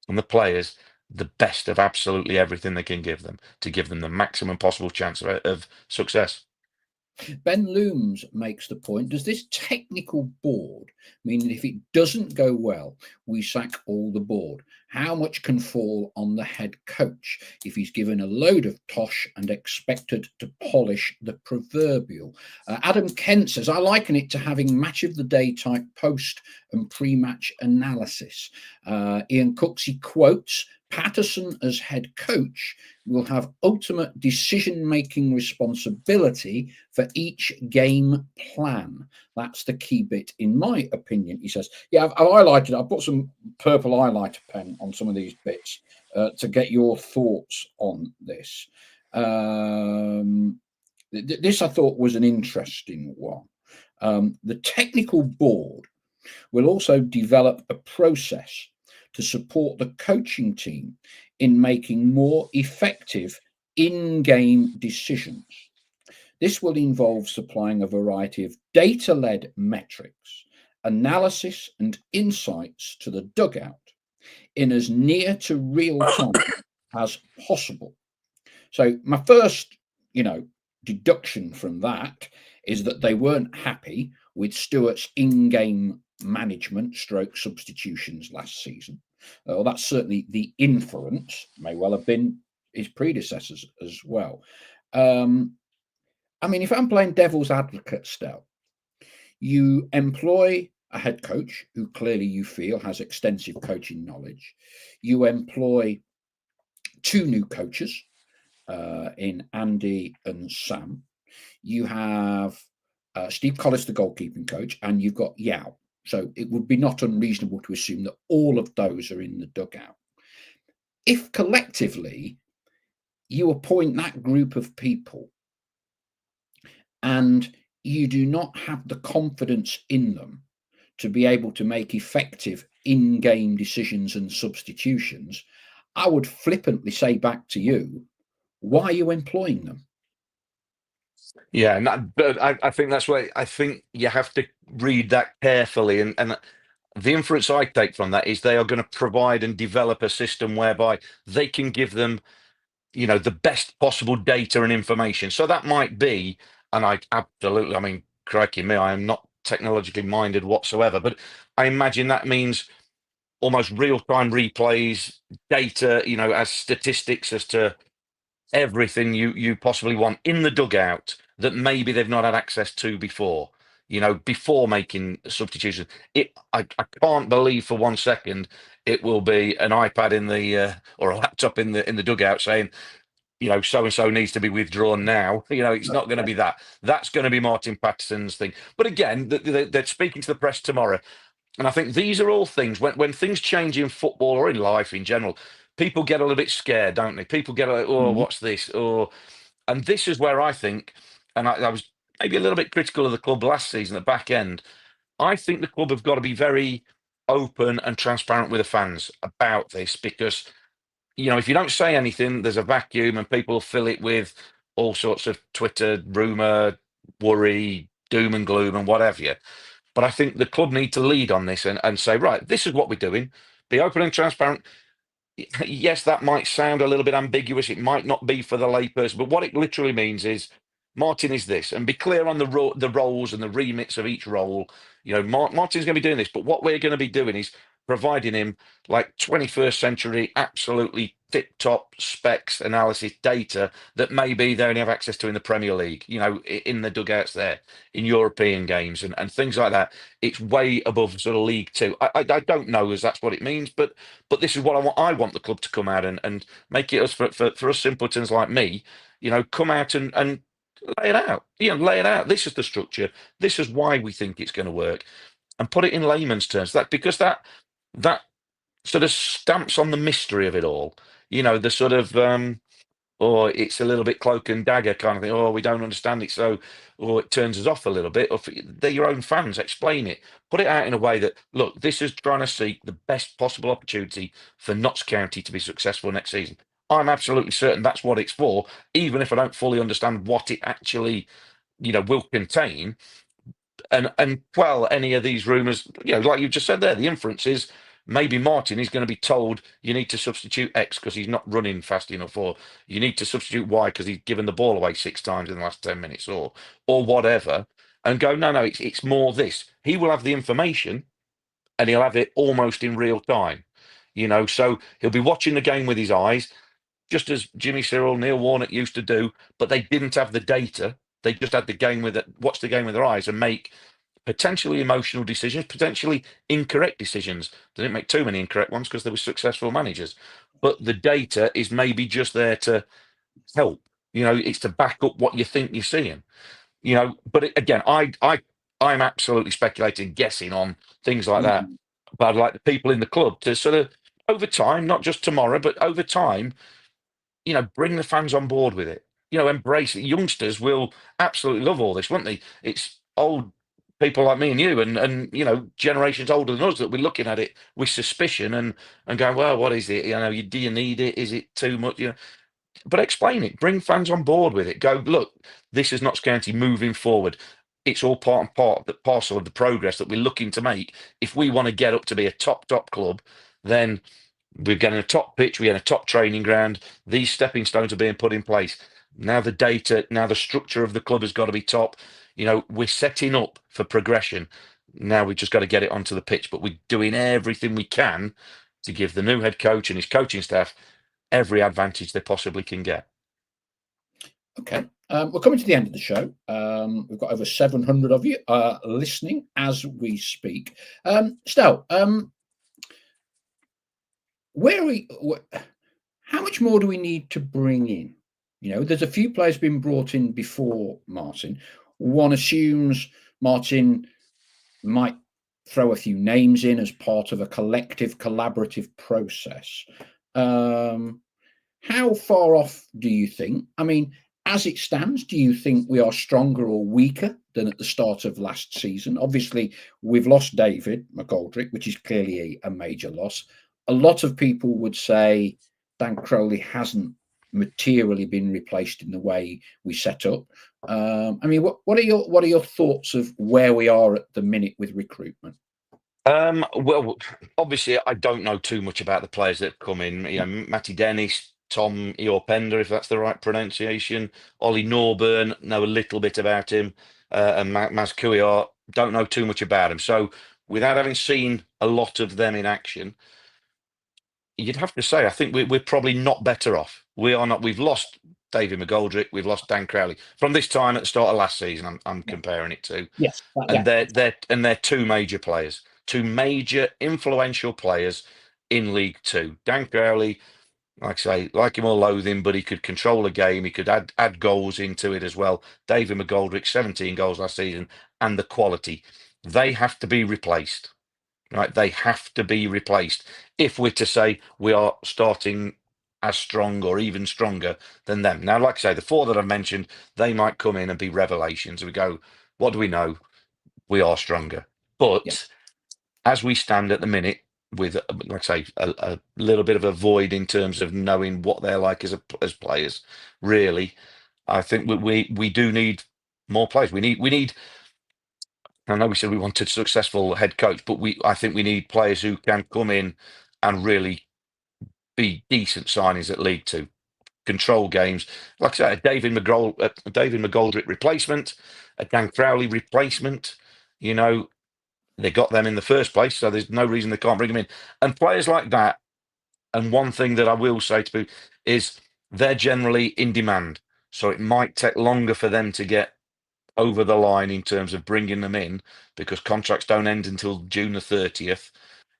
and the players the best of absolutely everything they can give them, to give them the maximum possible chance of success. Ben Looms makes the point, does this technical board mean that if it doesn't go well, we sack all the board? How much can fall on the head coach if he's given a load of tosh and expected to polish the proverbial? Adam Kent says, I liken it to having match of the day type post and pre-match analysis. Ian Cooksey quotes, Paterson as head coach will have ultimate decision-making responsibility for each game plan. That's the key bit, in my opinion, he says. Yeah, I've highlighted, I've put some purple highlighter pen on some of these bits to get your thoughts on this. This I thought was an interesting one. The technical board will also develop a process to support the coaching team in making more effective in-game decisions. This will involve supplying a variety of data-led metrics, analysis and insights to the dugout in as near to real time as possible. So my first, deduction from that is that they weren't happy with Stewart's in-game management stroke substitutions last season. Well, that's certainly the inference, may well have been his predecessors as well. If I'm playing devil's advocate still, you employ a head coach who clearly you feel has extensive coaching knowledge. You employ 2 new coaches in Andy and Sam. You have Steve Collis, the goalkeeping coach, and you've got Yao. So it would be not unreasonable to assume that all of those are in the dugout. If collectively you appoint that group of people and you do not have the confidence in them to be able to make effective in-game decisions and substitutions, I would flippantly say back to you, why are you employing them? Yeah, and but I think that's where I think you have to read that carefully, and the inference I take from that is they are going to provide and develop a system whereby they can give them, the best possible data and information. So that might be, and I absolutely, I mean, crikey me, I am not technologically minded whatsoever, but I imagine that means almost real-time replays, data, as statistics as to everything you possibly want in the dugout that maybe they've not had access to before. Before making substitutions. I can't believe for 1 second it will be an iPad in the or a laptop in the dugout saying, so and so needs to be withdrawn now. It's not going to be that. That's going to be Martin Paterson's thing. But again, they're speaking to the press tomorrow. And I think these are all things when things change in football or in life in general, people get a little bit scared, don't they? People get like, oh, Mhm. what's this? And this is where I think, and I was maybe a little bit critical of the club last season at the back end. I think the club have got to be very open and transparent with the fans about this because, if you don't say anything, there's a vacuum and people fill it with all sorts of Twitter, rumor, worry, doom and gloom, and what have you. But I think the club need to lead on this and say, right, this is what we're doing. Be open and transparent. Yes, that might sound a little bit ambiguous. It might not be for the layperson, but what it literally means is Martin is this, and be clear on the roles and the remits of each role. Martin's going to be doing this, but what we're going to be doing is providing him like 21st century, absolutely tip-top specs, analysis, data that maybe they only have access to in the Premier League, in the dugouts there, in European games and things like that. It's way above sort of League Two. I don't know as that's what it means, but this is what I want. I want the club to come out and make it us for us simpletons like me, come out and lay it out. Lay it out. This is the structure. This is why we think it's going to work, and put it in layman's terms. That because that sort of stamps on the mystery of it all. The sort of or it's a little bit cloak and dagger kind of thing. Oh, we don't understand it, so or it turns us off a little bit. Or they're your own fans, explain it, put it out in a way that look, this is trying to seek the best possible opportunity for Notts County to be successful next season. I'm absolutely certain that's what it's for, even if I don't fully understand what it actually, will contain and quell any of these rumours. Like you just said there, the inference is maybe Martin is going to be told you need to substitute X because he's not running fast enough, or you need to substitute Y because he's given the ball away 6 times in the last 10 minutes, or whatever, and go no, it's more this. He will have the information and he'll have it almost in real time. So he'll be watching the game with his eyes, just as Jimmy Cyril, Neil Warnock used to do, but they didn't have the data. They just had the game with it, watch the game with their eyes and make potentially emotional decisions, potentially incorrect decisions. They didn't make too many incorrect ones because they were successful managers. But the data is maybe just there to help. It's to back up what you think you're seeing. But again, I'm absolutely speculating, guessing on things like that. Mhm. But I'd like the people in the club to sort of over time, not just tomorrow, but over time, bring the fans on board with it. Embrace it. Youngsters will absolutely love all this, won't they? It's old people like me and you, and generations older than us that we're looking at it with suspicion and going, well, what is it? Do you need it? Is it too much? But explain it. Bring fans on board with it. Go, look, this is Notts County moving forward. It's all part and parcel of the progress that we're looking to make. If we want to get up to be a top club, then we're getting a top pitch, we're getting a top training ground. These stepping stones are being put in place. Now the data, now the structure of the club has got to be top. We're setting up for progression. Now we've just got to get it onto the pitch, but we're doing everything we can to give the new head coach and his coaching staff every advantage they possibly can get. Okay. We're coming to the end of the show. We've got over 700 of you listening as we speak. Stel, how much more do we need to bring in? There's a few players been brought in before Martin. One assumes Martin might throw a few names in as part of a collective, collaborative process. How far off do you think? I mean, as it stands, do you think we are stronger or weaker than at the start of last season? Obviously, we've lost David McGoldrick, which is clearly a major loss. A lot of people would say Dan Crowley hasn't materially been replaced in the way we set up. I mean, what are your thoughts of where we are at the minute with recruitment? Well, obviously, I don't know too much about the players that have come in. You know, Matty Dennis, Tom Iorpender, if that's the right pronunciation, Ollie Norburn, know a little bit about him, and Maz Kouiar, don't know too much about him. So, without having seen a lot of them in action, you'd have to say I think we're probably not better off. We are not. We've lost David McGoldrick, we've lost Dan Crowley from this time at the start of last season. I'm Yeah. comparing it to, Yes. and they're two major players, two major influential players in League Two. Dan Crowley, like I say, like him or loathe him, but he could control a game. He could add goals into it as well. David McGoldrick, 17 goals last season, and the quality. They have to be replaced. Right, they have to be replaced if we're to say we are starting as strong or even stronger than them. Now, like I say, the four that I've mentioned, they might come in and be revelations. We go, what do we know? We are stronger. Yeah. But as we stand at the minute, with like I say, a little bit of a void in terms of knowing what they're like as players, really, I think we do need more players. We need. I know we said we wanted a successful head coach, but I think we need players who can come in and really be decent signings at League Two, control games. Like I said, a David McGoldrick replacement, a Dan Crowley replacement. You know, they got them in the first place, so there's no reason they can't bring them in. And players like that. And one thing that I will say to people is they're generally in demand, so it might take longer for them to get over the line in terms of bringing them in because contracts don't end until June the 30th.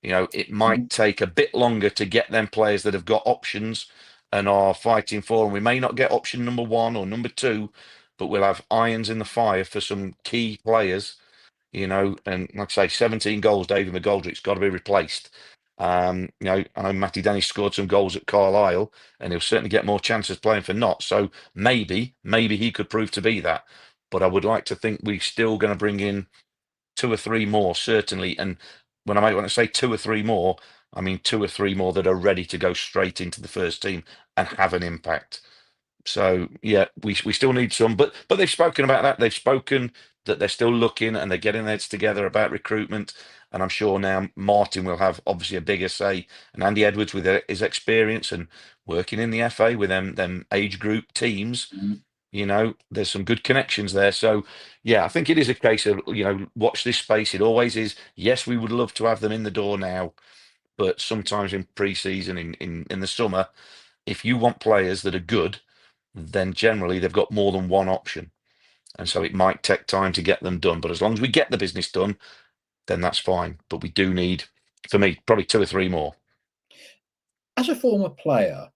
You know, it might Mhm. take a bit longer to get them players that have got options and are fighting for, and we may not get option number one or number two, but we'll have irons in the fire for some key players, you know, and like I say, 17 goals, David McGoldrick's got to be replaced. You know, I know Matty Dennis scored some goals at Carlisle, and he'll certainly get more chances playing for Notts. So maybe he could prove to be that. But I would like to think we're still going to bring in two or three more, certainly. And when I say two or three more, I mean two or three more that are ready to go straight into the first team and have an impact. So yeah, we still need some, but they've spoken about that. They've spoken that they're still looking and they're getting their heads together about recruitment. And I'm sure now Martin will have obviously a bigger say, and Andy Edwards with his experience and working in the FA with them age group teams. Mhm. You know, there's some good connections there. So yeah, I think it is a case of, you know, watch this space. It always is. Yes, we would love to have them in the door now, but sometimes in pre-season, in the summer, if you want players that are good, then generally they've got more than one option. And so it might take time to get them done. But as long as we get the business done, then that's fine. But we do need, for me, probably two or three more. As a former player,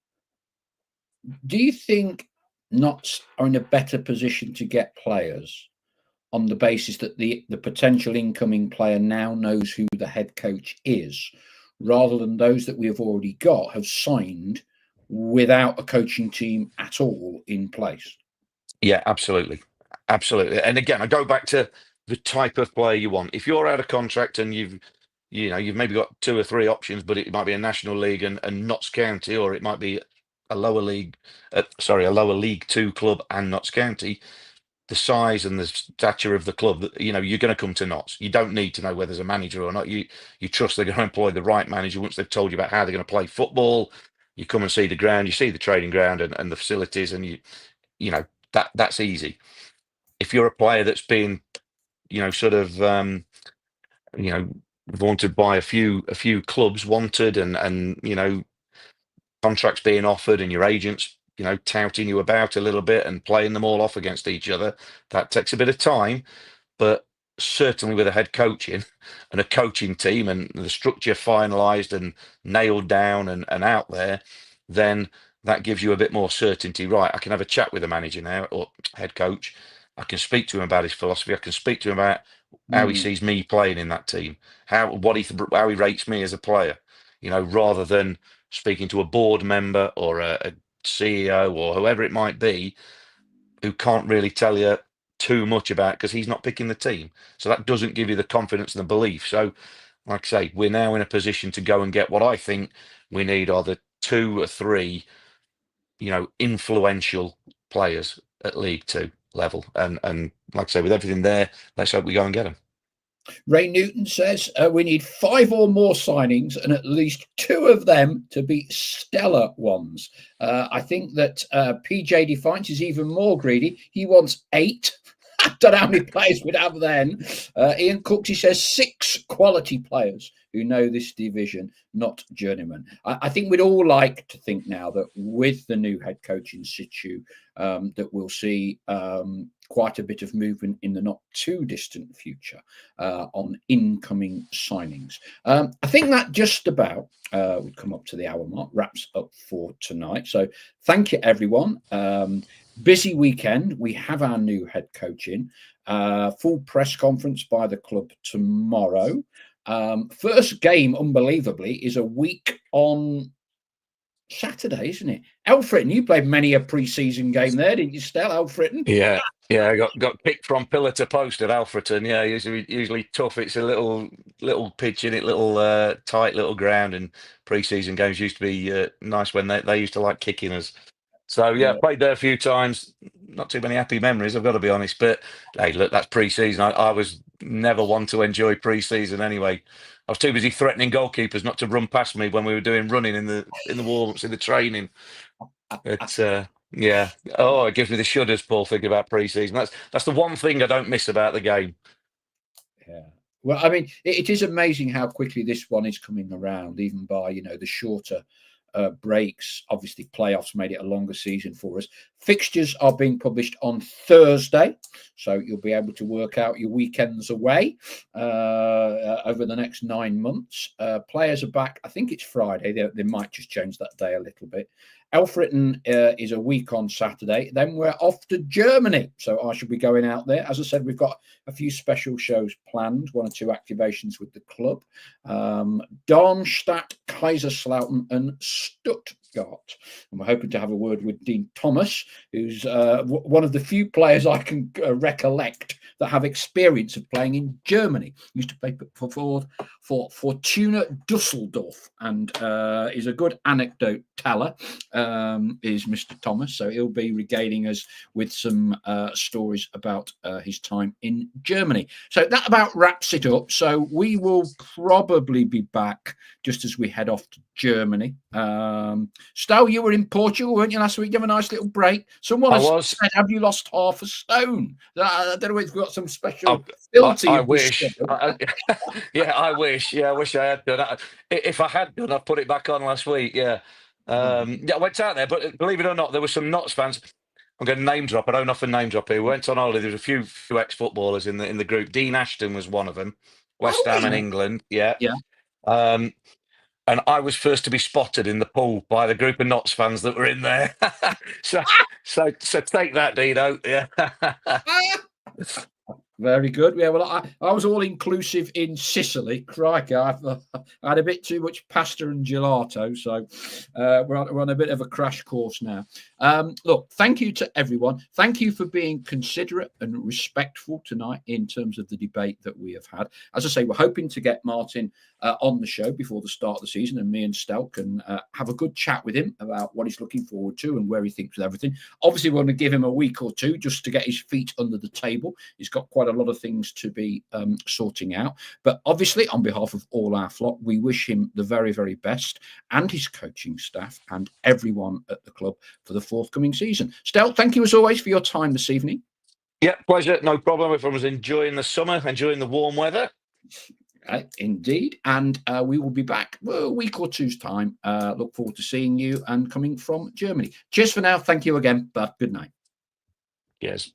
do you think Notts are in a better position to get players on the basis that the potential incoming player now knows who the head coach is, rather than those that we have already got have signed without a coaching team at all in place? Yeah, absolutely. Absolutely. And again, I go back to the type of player you want. If you're out of contract and you've maybe got two or three options, but it might be a national league and Notts County, or it might be a lower league, a lower League Two club and Notts County. The size and the stature of the club, you know, you're going to come to Notts. You don't need to know whether there's a manager or not. You trust they're going to employ the right manager once they've told you about how they're going to play football. You come and see the ground, you see the training ground and the facilities, and you know that's easy. If you're a player that's been, you know, sort of, you know, wanted by a few clubs, wanted and you know contracts being offered and your agents, you know, touting you about a little bit and playing them all off against each other, that takes a bit of time. But certainly with a head coaching and a coaching team and the structure finalized and nailed down and out there, then that gives you a bit more certainty. Right, I can have a chat with the manager now or head coach. I can speak to him about his philosophy. I can speak to him about how he Mm. sees me playing in that team, how he rates me as a player. You know, rather than speaking to a board member or a CEO or whoever it might be who can't really tell you too much about because he's not picking the team. So that doesn't give you the confidence and the belief. So, like I say, we're now in a position to go and get what I think we need are the two or three influential players at League Two level. And like I say, with everything there, let's hope we go and get them. Ray Newton says we need 5 or more signings and at least 2 of them to be stellar ones. I think that PJ Defiance is even more greedy. He wants 8. I don't know how many players we'd have then. Ian Cooks, he says 6 quality players who know this division, not journeymen. I think we'd all like to think now that with the new head coach in situ, that we'll see quite a bit of movement in the not too distant future on incoming signings. I think that just about, we've come up to the hour mark, wraps up for tonight. So thank you, everyone. Busy weekend. We have our new head coach in. Full press conference by the club tomorrow. First game, unbelievably, is a week on Saturday, isn't it? Alfred, you played many a pre-season game there, didn't you, Stel? Alfred? Yeah, I got kicked from pillar to post at Alfreton. Yeah, usually tough. It's a little pitch in it, little tight little ground, and pre-season games used to be nice when they used to like kicking us. So yeah, played there a few times. Not too many happy memories, I've got to be honest. But hey, look, that's pre-season. I was never one to enjoy pre-season anyway. I was too busy threatening goalkeepers not to run past me when we were doing running in the warm-ups, in the training. It's yeah. Oh, it gives me the shudders, Paul, thinking about pre-season. That's the one thing I don't miss about the game. Yeah. Well, I mean, it is amazing how quickly this one is coming around, even by, the shorter breaks. Obviously, playoffs made it a longer season for us. Fixtures are being published on Thursday, so you'll be able to work out your weekends away over the next 9 months. Players are back. I think it's Friday. They might just change that day a little bit. Alfreton is a week on Saturday. Then we're off to Germany. So I should be going out there. As I said, we've got a few special shows planned, 1 or 2 activations with the club. Darmstadt, Kaiserslautern and Stuttgart. And we're hoping to have a word with Dean Thomas, who's one of the few players I can recollect that have experience of playing in Germany. He used to play for Fortuna Dusseldorf, and is a good anecdote teller, is Mr. Thomas. So he'll be regaling us with some stories about his time in Germany. So that about wraps it up. So we will probably be back just as we head off to Germany. Stow, you were in Portugal, weren't you, last week? You have a nice little break. Someone has said, have you lost half a stone? I don't know if you've got some special filter. I wish. Yeah, I wish. Yeah, I wish I had done. If I had done, I'd put it back on last week. Yeah. I went out there, but believe it or not, there were some Notts fans. I'm going to name drop. I don't often name drop here. We went on holiday. There was a few ex-footballers in the group. Dean Ashton was one of them. West Ham in England. Yeah. Yeah. And I was first to be spotted in the pool by the group of Notts fans that were in there. so take that, Dino. Yeah. Very good. Yeah, well, I was all inclusive in Sicily. Crikey, I had a bit too much pasta and gelato, so we're on a bit of a crash course now. Look, thank you to everyone. Thank you for being considerate and respectful tonight in terms of the debate that we have had. As I say, we're hoping to get Martin on the show before the start of the season, and me and Stel can have a good chat with him about what he's looking forward to and where he thinks with everything. Obviously, we're going to give him a week or 2 just to get his feet under the table. He's got quite a lot of things to be sorting out. But obviously, on behalf of all our flock, we wish him the very, very best, and his coaching staff and everyone at the club for the forthcoming season. Stel, thank you as always for your time this evening. Yeah, pleasure. No problem. Everyone was enjoying the summer, enjoying the warm weather. Indeed. And we will be back a week or 2's time. Look forward to seeing you and coming from Germany. Cheers for now. Thank you again, but good night. Yes.